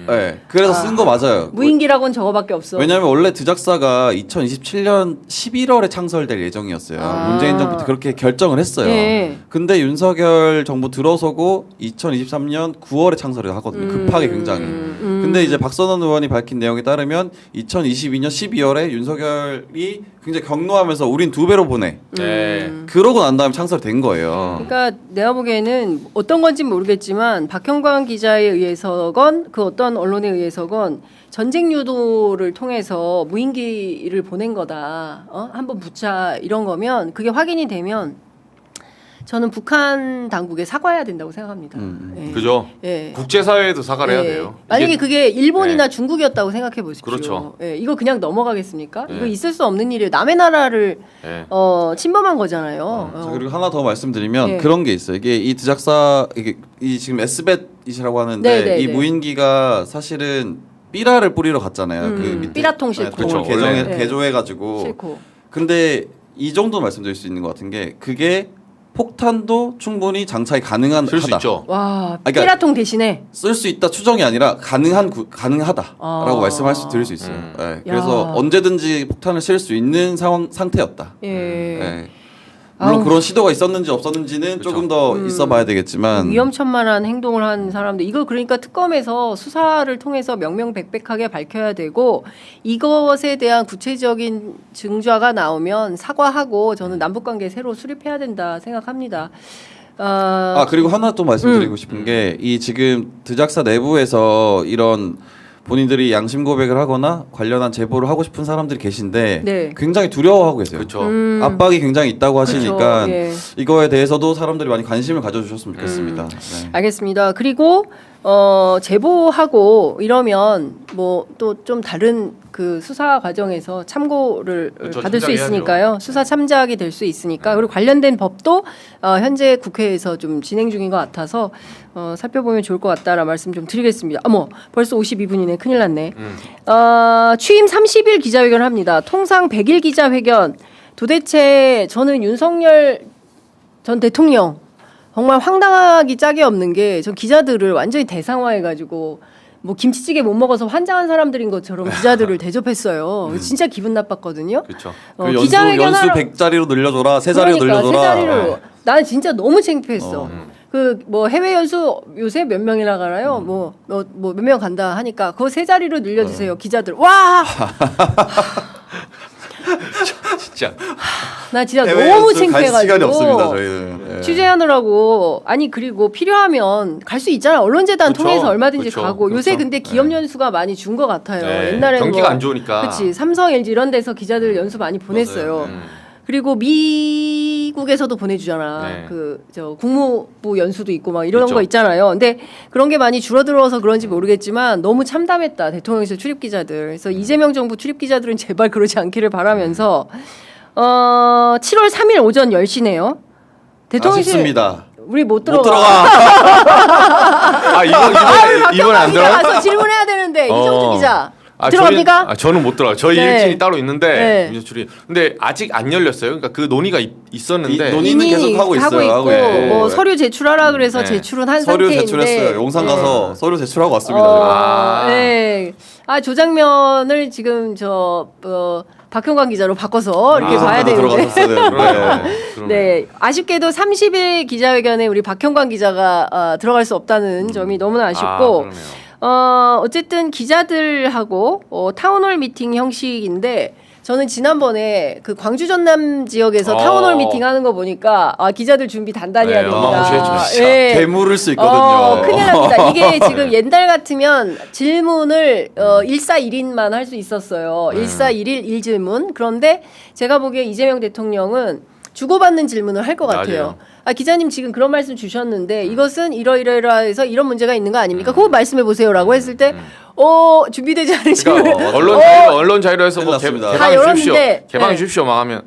네, 그래서 쓴 거 맞아요. 무인기라고는 저거밖에 없어. 왜냐하면 원래 드작사가 2027년 11월에 창설될 예정이었어요. 문재인 정부 때 그렇게 결정을 했어요. 네. 근데 윤석열 정부 들어서고 2023년 9월에 창설을 하거든요. 급하게 굉장히. 근데 이제 박선원 의원이 밝힌 내용에 따르면 2022년 12월에 윤석열이 굉장히 격노하면서 우린 2배로 보내. 네. 그러고 난 다음에 창설이 된 거예요. 그러니까 내가 보기에는 어떤 건지 모르겠지만 박형광 기자에 의해서건 그 어떤 언론에 의해서건 전쟁 유도를 통해서 무인기를 보낸 거다. 한번 붙자 이런 거면 그게 확인이 되면 저는 북한 당국에 사과해야 된다고 생각합니다. 예. 그죠? 예. 국제사회에도 사과를 해야 예. 돼요. 만약에 이게- 그게 일본이나 네. 중국이었다고 생각해 보십시오. 그렇죠. 예. 이거 그냥 넘어가겠습니까? 네. 이거 있을 수 없는 일이에요. 남의 나라를 네. 침범한 거잖아요. 자, 그리고 하나 더 말씀드리면 네. 그런 게 있어요. 이게 이 드작사 이 지금 S벳이라고 하는데 네, 네, 이 네. 무인기가 사실은 삐라를 뿌리러 갔잖아요. 그 밑에 삐라통 싣고. 통을 그렇죠. 원래. 개조해가지고. 싫고. 근데 이 정도 말씀드릴 수 있는 것 같은 게 그게 폭탄도 충분히 장착이 가능한 쓸 수 하다. 있죠. 와, 그러니까- 삐라통 대신에 쓸 수 있다 추정이 아니라 가능하다라고 아. 말씀할 수 있어요. 네, 그래서 야. 언제든지 폭탄을 실 수 있는 상태였다. 예. 네. 물론 아우. 그런 시도가 있었는지 없었는지는 그렇죠. 조금 더 있어봐야 되겠지만 위험천만한 행동을 한 사람들 이거 그러니까 특검에서 수사를 통해서 명명백백하게 밝혀야 되고 이것에 대한 구체적인 증거가 나오면 사과하고 저는 남북관계 새로 수립해야 된다 생각합니다. 그리고 하나 또 말씀드리고 싶은 게 이 지금 드작사 내부에서 이런 본인들이 양심 고백을 하거나 관련한 제보를 하고 싶은 사람들이 계신데 네. 굉장히 두려워하고 계세요. 그렇죠. 압박이 굉장히 있다고 하시니까 그렇죠. 예. 이거에 대해서도 사람들이 많이 관심을 가져주셨으면 좋겠습니다. 네. 알겠습니다. 그리고 제보하고 이러면 뭐 또 좀 다른 그 수사 과정에서 참고를 그렇죠, 받을 수 참작해야죠. 있으니까요. 수사 참작이 될 수 있으니까 그리고 관련된 법도 현재 국회에서 좀 진행 중인 것 같아서 살펴보면 좋을 것 같다라는 말씀 좀 드리겠습니다. 어머 벌써 52분이네. 큰일 났네. 취임 30일 기자회견을 합니다. 통상 100일 기자회견. 도대체 저는 윤석열 전 대통령 정말 황당하기 짝이 없는 게 전 기자들을 완전히 대상화해가지고 뭐 김치찌개 못 먹어서 환장한 사람들인 것처럼 기자들을 대접했어요. 진짜 기분 나빴거든요. 그렇죠. 그 연수 기자회견 100자리로 늘려줘라, 3자리로 그러니까, 늘려줘라. 3자리로. 나는 진짜 너무 창피했어. 그 뭐 해외 연수 요새 몇 명이나 가나요? 뭐 몇 명 간다 하니까 그거 3자리로 늘려주세요. 기자들. 와, 진짜. 나 진짜 해외 너무 연수 갈 창피해가지고. 시간이 없습니다, 저희는. 예. 취재하느라고 아니 그리고 필요하면 갈 수 있잖아요. 언론재단 그쵸, 통해서 얼마든지 그쵸, 가고 요새 그렇죠. 근데 기업 연수가 많이 준 것 같아요. 네, 옛날에는 경기가 안 좋으니까. 그렇지 삼성, LG 이런 데서 기자들 연수 많이 보냈어요. 맞아요. 그리고 미국에서도 보내주잖아. 네. 그 저 국무부 연수도 있고 막 이런 있죠. 거 있잖아요. 근데 그런 게 많이 줄어들어서 그런지 모르겠지만 너무 참담했다 대통령실 출입 기자들. 그래서 이재명 정부 출입 기자들은 제발 그러지 않기를 바라면서 7월 3일 오전 10시네요. 대통령실 아쉽습니다. 우리 못 못 들어가. 들어가. 아 이번 안 들어요? 가서 질문해야 되는데 이정주 기자 아, 들어갑니까? 저는 못 들어요. 저희 네. 일진이 따로 있는데 네. 유저출이. 근데 아직 안 열렸어요. 그러니까 그 논의가 있었는데. 논의는 계속 하고 있어요. 있고 하고 있고. 뭐 서류 제출하라 그래서 네. 제출은 한 서류 상태인데 제출했어요. 용산 가서 서류 제출하고 왔습니다. 아. 네. 조 장면을 지금 박형관 기자로 바꿔서 이렇게 봐야 되는데. 들어갔었어야 되는데. 네, 아쉽게도 30일 기자회견에 우리 박형관 기자가 들어갈 수 없다는 점이 너무나 아쉽고, 그러네요. 어쨌든 기자들하고 타운홀 미팅 형식인데, 저는 지난번에 그 광주 전남 지역에서 타운홀 미팅 하는 거 보니까 기자들 준비 단단히 해야 네, 됩니다. 어마무시했죠, 예. 개물을 수 있거든요. 큰일 납니다. 이게 지금 옛날 같으면 질문을 1사 1인만 할 수 있었어요. 1사 1일 1질문. 그런데 제가 보기에 이재명 대통령은 주고받는 질문을 할 것 같아요. 맞아요. 기자님 지금 그런 말씀 주셨는데 이것은 이러이러해서 이런 문제가 있는 거 아닙니까? 그거 말씀해 보세요라고 했을 때 준비되지 않은 질문. 그러니까 언론 자유로해서 뭐 큰일 났습니다. 개방해 주십시오. 열었는데, 개방해 네. 주십시오. 막 하면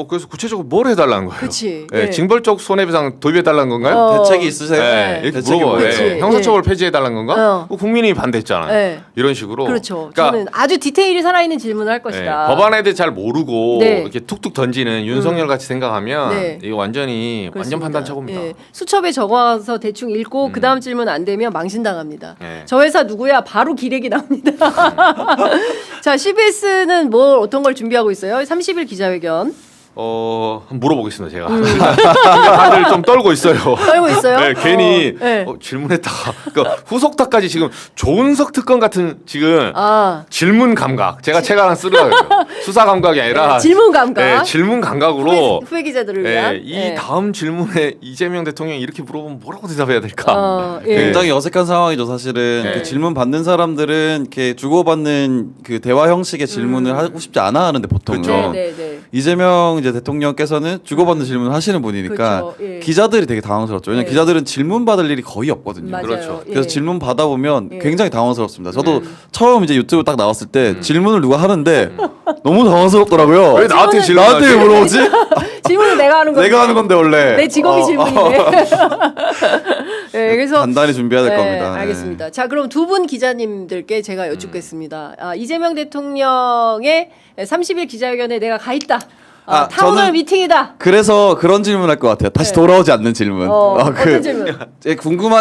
그래서 구체적으로 뭘 해달라는 거예요. 그치. 네, 네. 징벌적 손해배상 도입해달라는 건가요? 대책이 있으세요? 네, 이렇게 대책이 물어봐요. 뭐예요? 그치. 형사처벌 폐지해달라는 건가? 어. 국민이 반대했잖아요. 네. 이런 식으로. 그렇죠. 그러니까 저는 아주 디테일이 살아있는 질문을 할 것이다. 법안에 대해 잘 모르고 네. 이렇게 툭툭 던지는 윤석열 같이 생각하면 네. 이거 완전 그렇습니다. 판단착오입니다. 예. 수첩에 적어서 대충 읽고 그 다음 질문 안 되면 망신당합니다. 네. 저 회사 누구야? 바로 기레기 나옵니다. 자, CBS는 뭐 어떤 걸 준비하고 있어요? 30일 기자회견. 한번 물어보겠습니다 제가. 다들 좀 떨고 있어요. 떨고 있어요? 네, 괜히 네. 질문했다가 그러니까 후속타까지 지금 조은석 특검 같은 지금 질문 감각 제가 책 하나 쓰려고요. 수사 감각이 아니라 질문 감각. 네, 질문 감각으로 후배 기자들을 위한. 이 다음 질문에 이재명 대통령이 이렇게 물어보면 뭐라고 대답해야 될까? 예. 굉장히 어색한 상황이죠. 사실은 네. 그 질문 받는 사람들은 이렇게 주고받는 그 대화 형식의 질문을 하고 싶지 않아 하는데 보통은 그렇죠. 네, 네. 이재명 이제 대통령께서는 주고받는 질문을 하시는 분이니까 그렇죠. 예. 기자들이 되게 당황스럽죠. 왜냐면 네. 기자들은 질문 받을 일이 거의 없거든요. 맞아요. 그렇죠. 그래서 예. 질문 받아보면 예. 굉장히 당황스럽습니다. 저도 처음 이제 유튜브 딱 나왔을 때 질문을 누가 하는데 너무 당황스럽더라고요. 왜 나한테 질문하지? 나한테 왜 물어보지? 질문은 내가 하는 건데. 내가 하는 건데 원래. 내 직업이 질문인데. 네, 그래서 단단히 준비해야 될 네, 겁니다. 네. 알겠습니다. 자, 그럼 두 분 기자님들께 제가 여쭙겠습니다. 이재명 대통령의 30일 기자회견에 내가 가 있다. 타운홀 저는 미팅이다. 그래서 그런 질문 할 것 같아요. 다시 네. 돌아오지 않는 질문. 어떤 질문?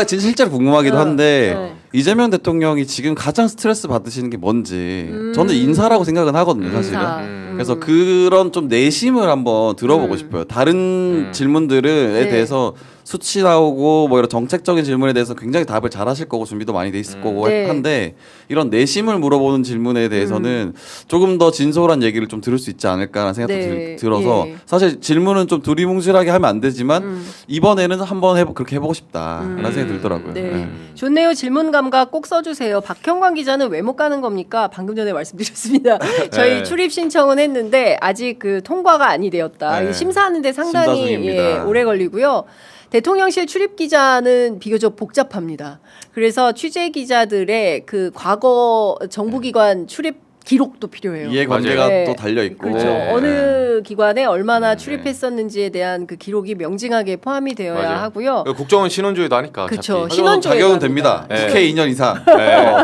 실제로 궁금하기도 한데 네. 이재명 대통령이 지금 가장 스트레스 받으시는 게 뭔지 저는 인사라고 생각은 하거든요, 사실은. 인사. 그래서 그런 좀 내심을 한번 들어보고 싶어요. 다른 질문들에 네. 대해서 수치 나오고 뭐 이런 정책적인 질문에 대해서 굉장히 답을 잘하실 거고 준비도 많이 돼 있을 거고 네. 한데 이런 내심을 물어보는 질문에 대해서는 조금 더 진솔한 얘기를 좀 들을 수 있지 않을까라는 생각도 네. 들어서 예. 사실 질문은 좀 두리뭉실하게 하면 안 되지만 이번에는 한번 그렇게 해보고 싶다라는 생각이 들더라고요. 네. 네. 좋네요. 질문 감각 꼭 써주세요. 박형광 기자는 왜 못 가는 겁니까? 방금 전에 말씀드렸습니다. 저희 네. 출입 신청은 했는데 아직 그 통과가 아니 되었다. 네. 심사하는데 심사 상당히 중입니다. 오래 걸리고요. 대통령실 출입 기자는 비교적 복잡합니다. 그래서 취재 기자들의 그 과거 정부기관 출입 기록도 필요해요. 이해관계가 네. 또 달려 있고 그렇죠. 네. 어느 기관에 얼마나 네. 출입했었는지에 대한 그 기록이 명징하게 포함이 되어야 맞아요. 하고요. 국정원 신원조회도 하니까 그쵸. 어차피. 신원조회도 자격은 합니다. 됩니다. 네. 국회 2년 이상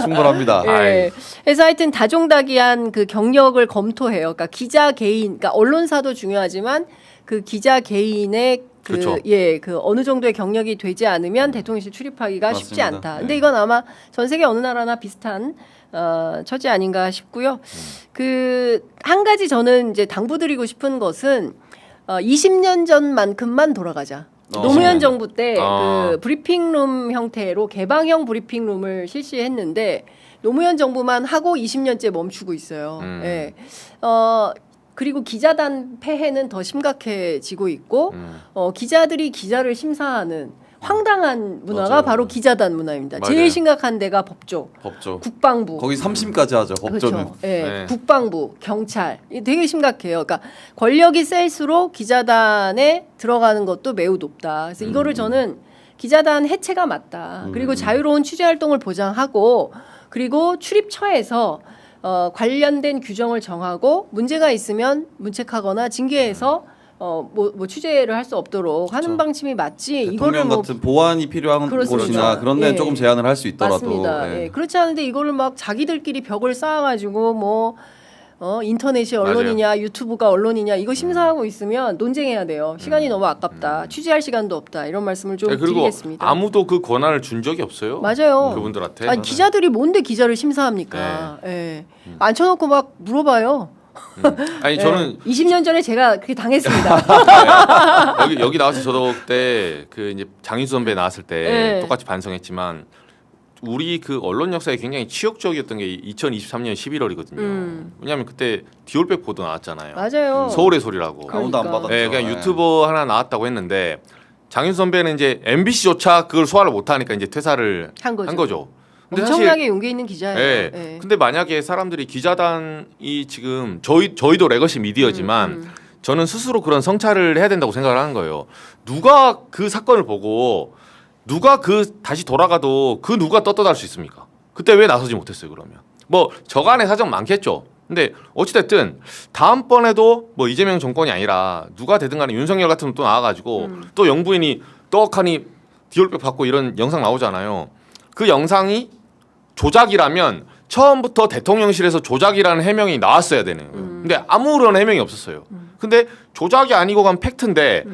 충분합니다. 예. 그래서 하여튼 다종다기한 그 경력을 검토해요. 그러니까 기자 개인, 그러니까 언론사도 중요하지만 그 기자 개인의 그렇죠. 그 어느 정도의 경력이 되지 않으면 대통령실 출입하기가 쉽지 맞습니다. 않다. 근데 네. 이건 아마 전 세계 어느 나라나 비슷한 처지 아닌가 싶고요. 그 한 가지 저는 이제 당부드리고 싶은 것은 20년 전만큼만 돌아가자. 노무현 정부 때 그 브리핑룸 형태로 개방형 브리핑룸을 실시했는데 노무현 정부만 하고 20년째 멈추고 있어요. 예. 그리고 기자단 폐해는 더 심각해지고 있고 기자들이 기자를 심사하는 황당한 문화가 맞아요. 바로 기자단 문화입니다. 맞아요. 제일 심각한 데가 법조, 법조. 국방부. 거기 3심까지 하죠. 법조는. 그렇죠. 예, 네. 국방부, 경찰 이게 되게 심각해요. 그러니까 권력이 셀수록 기자단에 들어가는 것도 매우 높다. 그래서 이거를 저는 기자단 해체가 맞다. 그리고 자유로운 취재 활동을 보장하고 그리고 출입처에서 관련된 규정을 정하고 문제가 있으면 문책하거나 징계해서 뭐 취재를 할 수 없도록 하는 방침이 맞지. 이거를 대통령 뭐 같은 보안이 필요한 그렇습니다. 곳이나 그런 데는 예. 조금 제한을 할 수 있더라도 맞습니다. 예. 예. 그렇지 않은데 이거를 막 자기들끼리 벽을 쌓아가지고 뭐 인터넷이 언론이냐 유튜브가 언론이냐 이거 심사하고 있으면 논쟁해야 돼요. 시간이 너무 아깝다. 취재할 시간도 없다. 이런 말씀을 좀 네, 그리고 드리겠습니다. 아무도 그 권한을 준 적이 없어요. 맞아요. 그분들한테. 아니 기자들이 뭔데 기자를 심사합니까? 예. 앉혀놓고 막 물어봐요. 아니 저는 20년 전에 제가 그렇게 당했습니다. 여기 나와서 저도 그때 그 이제 장윤수 선배 나왔을 때 네. 똑같이 반성했지만 우리 그 언론 역사에 굉장히 치욕적이었던 게 2023년 11월이거든요. 왜냐하면 그때 디올백 보도 나왔잖아요. 맞아요. 서울의 소리라고. 아무도 안 그러니까. 받았죠. 네, 그냥 예. 유튜버 하나 나왔다고 했는데 장윤수 선배는 이제 MBC조차 그걸 소화를 못하니까 이제 퇴사를 한 거죠. 한 거죠. 근데 엄청나게 용기 있는 기자예요. 예. 예. 근데 만약에 사람들이 기자단이 지금 저희도 레거시 미디어지만 저는 스스로 그런 성찰을 해야 된다고 생각을 하는 거예요. 누가 그 사건을 보고 누가 그 다시 돌아가도 그 누가 떳떳할 수 있습니까? 그때 왜 나서지 못했어요, 그러면? 뭐 저간의 사정 많겠죠. 근데 어찌됐든 다음번에도 뭐 이재명 정권이 아니라 누가 되든 간에 윤석열 같은 분 또 나와가지고 또 영부인이 떡하니 디올백 받고 이런 영상 나오잖아요. 그 영상이 조작이라면 처음부터 대통령실에서 조작이라는 해명이 나왔어야 되는 거예요. 근데 아무런 해명이 없었어요. 근데 조작이 아니고 간 팩트인데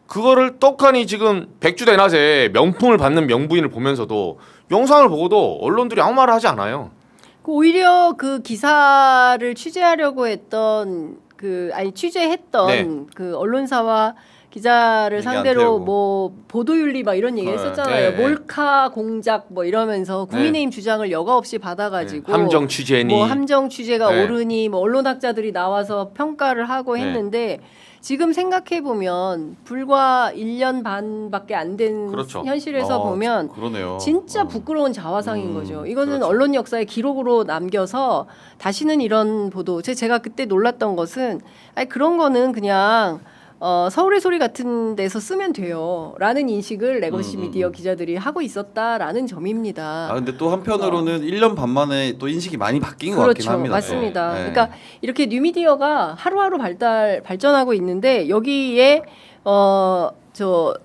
그거를 떡하니 지금 백주대낮에 명품을 받는 명부인을 보면서도 영상을 보고도 언론들이 아무 말을 하지 않아요. 오히려 그 기사를 취재하려고 했던 취재했던 네. 그 언론사와 기자를 얘기 안 상대로 태우고. 뭐 보도윤리 막 이런 얘기 했었잖아요. 네, 네. 몰카 공작 뭐 이러면서 국민의힘 주장을 여과 없이 받아가지고 함정 취재니 뭐 함정 취재가 네. 옳으니 뭐 언론학자들이 나와서 평가를 하고 했는데 지금 생각해 보면 불과 1년 반밖에 안 된 그렇죠. 현실에서 보면 그러네요. 진짜 부끄러운 자화상인 거죠. 이거는 그렇죠. 언론 역사의 기록으로 남겨서 다시는 이런 보도. 제가 그때 놀랐던 것은 아니 그런 거는 그냥 서울의 소리 같은 데서 쓰면 돼요라는 인식을 레거시 미디어 기자들이 하고 있었다라는 점입니다. 아 근데 또 한편으로는 1년 반 만에 또 인식이 많이 바뀐 것 같긴 그렇죠. 합니다. 맞습니다. 네. 그러니까 이렇게 뉴미디어가 하루하루 발전하고 있는데 여기에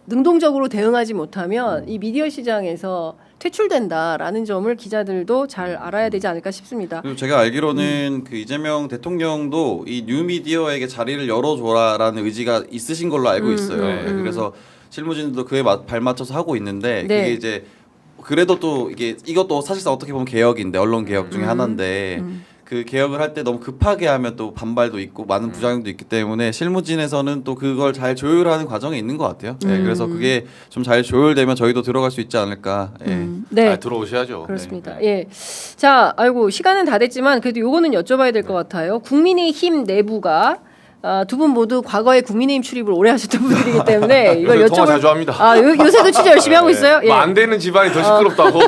능동적으로 대응하지 못하면 이 미디어 시장에서 퇴출된다라는 점을 기자들도 잘 알아야 되지 않을까 싶습니다. 그리고 제가 알기로는 그 이재명 대통령도 이 뉴미디어에게 자리를 열어줘라라는 의지가 있으신 걸로 알고 있어요. 그래서 실무진들도 그에 발맞춰서 하고 있는데 네. 그게 이제 그래도 또 이것도 사실상 어떻게 보면 개혁인데 언론 개혁 중에 하나인데 그 개혁을 할 때 너무 급하게 하면 또 반발도 있고 많은 부작용도 있기 때문에 실무진에서는 또 그걸 잘 조율하는 과정이 있는 것 같아요. 예, 그래서 그게 좀 잘 조율되면 저희도 들어갈 수 있지 않을까. 예. 네. 들어오셔야죠. 그렇습니다. 예. 자, 아이고 시간은 다 됐지만 그래도 요거는 여쭤봐야 될 것 같아요. 국민의힘 내부가 두 분 모두 과거에 국민의힘 출입을 오래 하셨던 분들이기 때문에 이걸 요새 통화 여쭤볼. 자주 합니다. 요새도 진짜 열심히 하고 있어요. 예. 뭐 안 되는 집안이 더 시끄럽다고.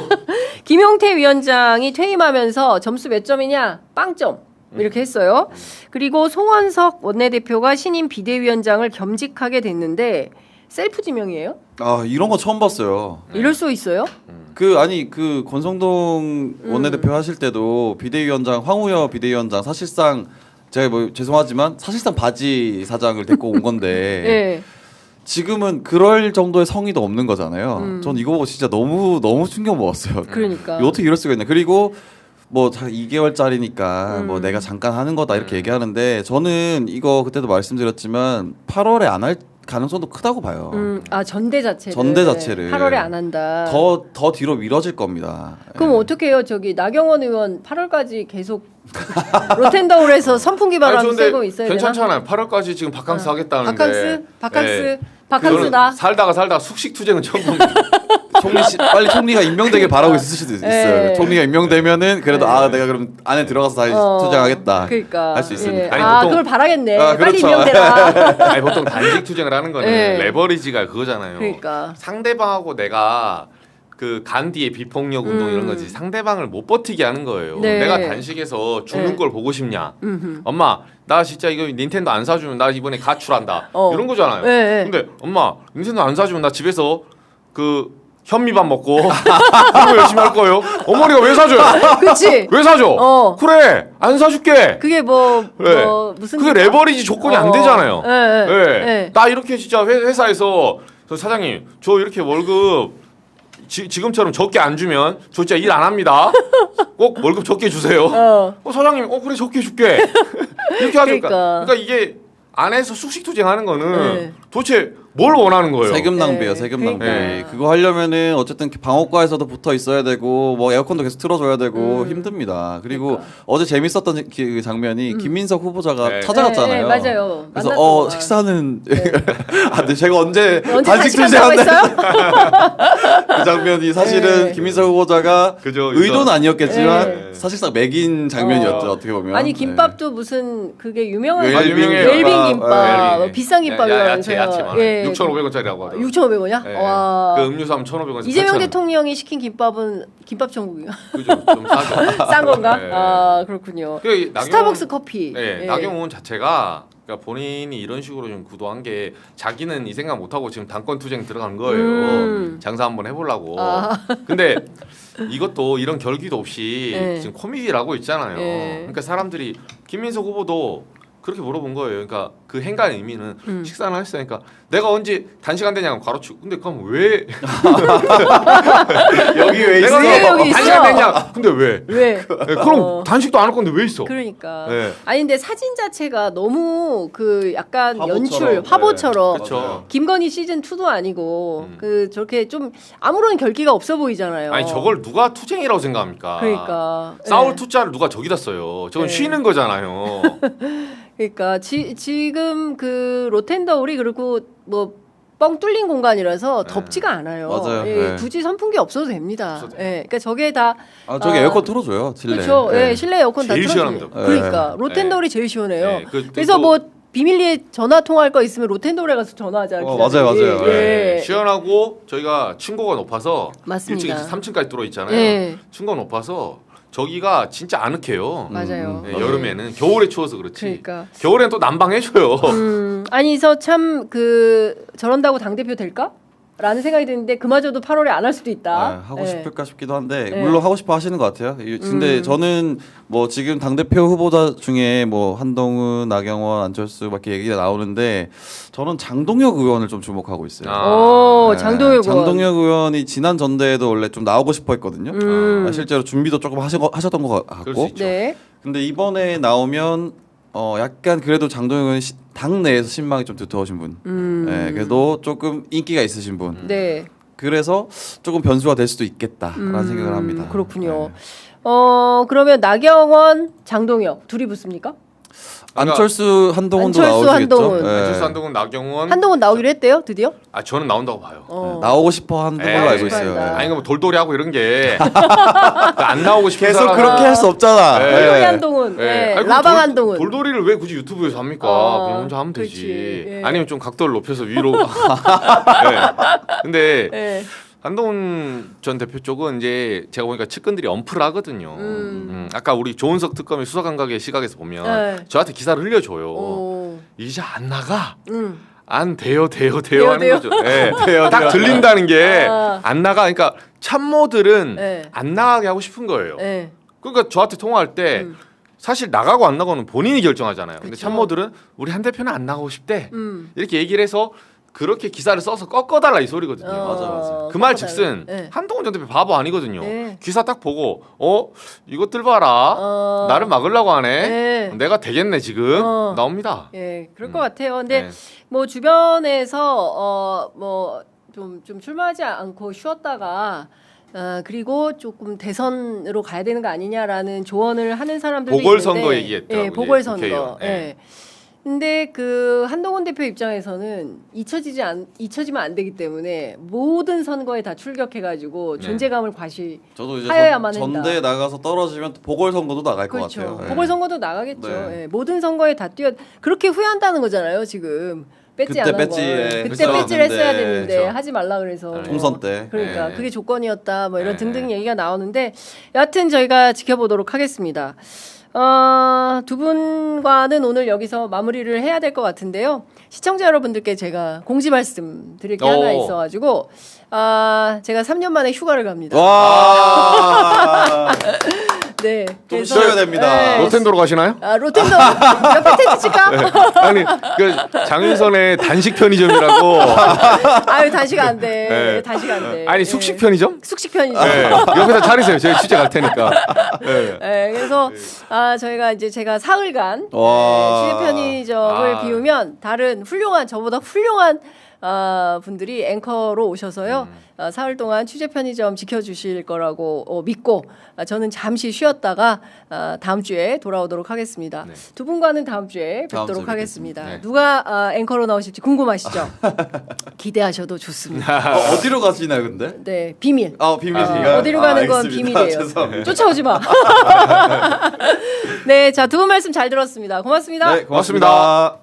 김용태 위원장이 퇴임하면서 점수 몇 점이냐? 빵점. 이렇게 했어요. 그리고 송원석 원내대표가 신임 비대위원장을 겸직하게 됐는데 셀프 지명이에요? 아 이런 거 처음 봤어요. 이럴 수 있어요? 그 권성동 원내대표 하실 때도 비대위원장 황우여 비대위원장 사실상 제가 뭐 죄송하지만 사실상 바지 사장을 데리고 온 건데 예. 지금은 그럴 정도의 성의도 없는 거잖아요. 전 이거 보고 진짜 너무 충격 먹었어요. 그러니까. 이거 어떻게 이럴 수가 있나. 그리고 뭐 2개월짜리니까 뭐 내가 잠깐 하는 거다 이렇게 얘기하는데 저는 이거 그때도 말씀드렸지만 8월에 안 할 가능성도 크다고 봐요. 전대 자체를. 전대 자체를 8월에 안 한다. 더 뒤로 미뤄질 겁니다. 그럼 어떻게 해요? 저기 나경원 의원 8월까지 계속 로텐더홀에서 선풍기 바람 쐬고 있어야 되나? 괜찮잖아요. 8월까지 지금 바캉스 하겠다는데. 바캉스다. 살다가 숙식 투쟁은 처음 봅니다. 빨리 총리가 임명되길 바라고 있을 수도 있어요. 예. 총리가 임명되면은 그래도 내가 그럼 안에 들어가서 다시 투쟁하겠다. 그러니까. 할 수 있으니까. 예. 아니, 보통- 그걸 바라겠네. 빨리 그렇죠. 임명되라. 아니, 보통 단식 투쟁을 하는 거는 예. 레버리지가 그거잖아요. 그러니까. 상대방하고 내가 그 간디의 비폭력 운동 이런 거지 상대방을 못 버티게 하는 거예요. 네. 내가 단식에서 죽는 네. 걸 보고 싶냐? 엄마 나 진짜 이거 닌텐도 안 사주면 나 이번에 가출한다. 이런 거잖아요. 네. 근데 엄마 닌텐도 안 사주면 나 집에서 그 현미밥 먹고 그거 열심히 할 거예요. 어머니가 왜 사줘요? 그렇지. 왜 사줘? 그래 안 사줄게. 그게 뭐 네. 무슨 그게 기사? 레버리지 조건이 안 되잖아요. 예. 네. 나 이렇게 진짜 회사에서 저 사장님 저 이렇게 월급 지금처럼 적게 안 주면 저 진짜 일 안 합니다. 꼭 월급 적게 주세요. 사장님 그래 적게 줄게. 이렇게 하죠. 그러니까 이게 안에서 숙식 투쟁하는 거는 네. 도대체 뭘 원하는 거예요? 세금 낭비요, 네, 세금 낭비. 그러니까. 그거 하려면은 어쨌든 방어과에서도 붙어 있어야 되고 뭐 에어컨도 계속 틀어줘야 되고 힘듭니다. 그리고 그러니까. 어제 재밌었던 그 장면이 김민석 후보자가 네. 찾아갔잖아요. 네, 네, 맞아요. 그래서 만났더만. 식사는 근데 제가 언제 단식 단식 한다고 투쟁한다 했어요? 그 장면이 사실은 네. 김민석 후보자가 그죠, 의도는 아니었겠지만 네. 사실상 매긴 장면이었죠. 어떻게 보면. 아니 김밥도 무슨 그게 유명한 웰빙 웰빙 김밥. 김밥 웰빙. 비싼 김밥이라면서요. 야채만 6,500원짜리라고 하더라고요. 6,500원이야? 네. 와. 그 음료수 하면 1,500원. 이재명 대통령이 시킨 김밥은 김밥 천국이야. 그죠? 좀 싸죠. 싼 건가? 네. 아 그렇군요. 그 나경원- 스타벅스 커피. 네, 예. 나경원 그러니까 본인이 이런 식으로 좀 구도한 게 자기는 이 생각 못 하고 지금 당권 투쟁 들어간 거예요. 장사 한번 해보려고. 근데 이것도 이런 결기도 없이 네. 지금 코미디를 하고 있잖아요. 네. 그러니까 사람들이 김민석 후보도 그렇게 물어본 거예요. 그러니까 그 행간의 의미는 식사는 하셨으니까 내가 언제 단식 안 되냐고 가로치고 근데 그럼 왜 여기 왜 내가 있어? 왜 여기 단식 있어? 안 되냐? 근데 왜? 왜? 네, 그럼 단식도 안 할 건데 왜 있어? 그러니까. 네. 아니 근데 사진 자체가 너무 그 약간 화보처럼. 연출 화보처럼. 그렇죠. 김건희 시즌 2도 아니고 그 저렇게 좀 아무런 결기가 없어 보이잖아요. 아니 저걸 누가 투쟁이라고 생각합니까? 그러니까 싸울 예. 투자를 누가 저기다 써요. 저건 네. 쉬는 거잖아요. 그러니까 지금 그 로텐더홀이 그리고 뭐 뻥 뚫린 공간이라서 덥지가 않아요. 맞아요. 예, 네. 굳이 선풍기 없어도 됩니다. 없어도 예, 그러니까 저게 다 저기 에어컨 틀어줘요. 실내. 그렇죠. 네. 예, 실내 에어컨 다 제일 틀어주고. 시원합니다. 그러니까 네. 로텐더홀이 제일 시원해요. 네, 그래서 뭐 비밀리에 전화 통화할 거 있으면 로텐더홀에 가서 전화하자. 맞아요, 맞아요. 예. 네, 시원하고 저희가 층고가 높아서 맞습니다. 1층에서 3층까지 뚫어 있잖아요. 예. 층고가 높아서 저기가 진짜 아늑해요. 맞아요. 네, 여름에는 겨울에 추워서 그렇지. 그러니까. 겨울엔 또 난방 해줘요. 아니서 참 그 저런다고 당 대표 될까? 라는 생각이 드는데 그마저도 8월에 안 할 수도 있다. 하고 예. 싶을까 싶기도 한데 네. 물론 하고 싶어 하시는 것 같아요. 근데 저는 뭐 지금 당 대표 후보자 중에 뭐 한동훈, 나경원, 안철수 막 이렇게 얘기가 나오는데 저는 장동혁 의원을 좀 주목하고 있어요. 오, 네, 장동혁 의원. 장동혁 의원이 지난 전대에도 원래 좀 나오고 싶어했거든요. 실제로 준비도 조금 하셨던 것 그럴 수 같고. 있죠. 네. 근데 이번에 나오면 약간 그래도 장동혁 의원이 당 내에서 신망이 좀 두터우신 분. 그래도 조금 인기가 있으신 분. 네. 그래서 조금 변수가 될 수도 있겠다라는 생각을 합니다. 그렇군요. 네. 그러면 나경원, 장동혁 둘이 붙습니까? 안철수, 한동훈도 안철수, 나오시겠죠. 한동훈. 안철수, 한동훈, 나경원. 한동훈 나오기로 했대요, 드디어? 아 저는 나온다고 봐요. 나오고 싶어 하는 걸로 네. 알고 있어요. 싶어한다. 네. 아니 뭐 돌돌이 하고 이런 게 안 나오고 싶은 계속 사람은 그렇게 할 수 없잖아. 네. 돌돌이 네. 한동훈, 예. 네. 아니, 라방 한동훈. 돌돌이를 왜 굳이 유튜브에서 합니까? 그냥 혼자 하면 되지. 그치. 예. 아니면 좀 각도를 높여서 위로. 네. 근데 네. 한동훈 전 대표 쪽은 이제 제가 보니까 측근들이 엄프를 하거든요. 아까 우리 조은석 특검의 수사감각의 시각에서 보면 네. 저한테 기사를 흘려줘요. 오. 이제 안 나가. 음. 안 돼요 하는 돼요. 거죠. 네. 딱 들린다는 게 안 나가. 그러니까 참모들은 네. 안 나가게 하고 싶은 거예요. 네. 그러니까 저한테 통화할 때 사실 나가고 안 나가는 본인이 결정하잖아요. 근데 그쵸. 참모들은 우리 한 대표는 안 나가고 싶대. 음. 이렇게 얘기를 해서 그렇게 기사를 써서 꺾어달라 이 소리거든요. 맞아. 그 말 즉슨 네. 한동훈 전 대표 바보 아니거든요. 네. 기사 딱 보고 이것들 봐라. 나를 막으려고 하네. 네. 내가 되겠네 지금. 나옵니다. 예, 그럴 것 같아요. 근데 네. 뭐 주변에서 뭐 좀 출마하지 않고 쉬었다가 그리고 조금 대선으로 가야 되는 거 아니냐라는 조언을 하는 사람들도 보궐선거 있는데, 얘기했더라고요, 예, 보궐선거. 국회의원. 예. 예. 근데 그 한동훈 대표 입장에서는 잊혀지면 안 되기 때문에 모든 선거에 다 출격해가지고 네. 존재감을 과시. 저도 이제 하여야만 한다. 전대에 나가서 떨어지면 보궐선거도 나갈 것 그렇죠. 같아요. 네. 보궐선거도 나가겠죠. 네. 예, 모든 선거에 다 그렇게 후회한다는 거잖아요. 지금 배지 그때 안 한 걸. 배지에 그때 했어야 배지를 했어야 되는데. 되는데 그렇죠. 하지 말라 그래서. 총선 때. 그러니까 네. 그게 조건이었다. 뭐 이런 네. 등등 얘기가 나오는데 여하튼 저희가 지켜보도록 하겠습니다. 두 분과는 오늘 여기서 마무리를 해야 될 것 같은데요. 시청자 여러분들께 제가 공지 말씀 드릴 게 하나 있어가지고 제가 3년 만에 휴가를 갑니다. 와. 네, 좀 쉬어야 됩니다. 네. 로텐도로 가시나요? 로텐도 옆에 텐트 칠까? 아니 그 장윤선의 단식 편의점이라고. 아유 단식 안 돼. 네. 단식 안 돼. 아니 숙식 편의점? 숙식 편의점. 네. 옆에서 차리세요. 저희 취재 갈 테니까. 네. 네, 그래서 제가 사흘간 와. 취재 편의점을 비우면 다른 저보다 훌륭한 분들이 앵커로 오셔서요. 사흘 동안 취재 편의점 지켜주실 거라고 믿고 저는 잠시 쉬었다가 다음 주에 돌아오도록 하겠습니다. 네. 두 분과는 다음 주에 다음 뵙도록 주에 하겠습니다. 뵙겠습니다. 네. 누가 앵커로 나오실지 궁금하시죠? 기대하셔도 좋습니다. 어디로 가시나요, 근데? 네, 비밀. 비밀이가. 어디로 가는 건 알겠습니다. 비밀이에요. 죄송합니다. 쫓아오지 마. 네, 자, 두 분 말씀 잘 들었습니다. 고맙습니다. 네, 고맙습니다.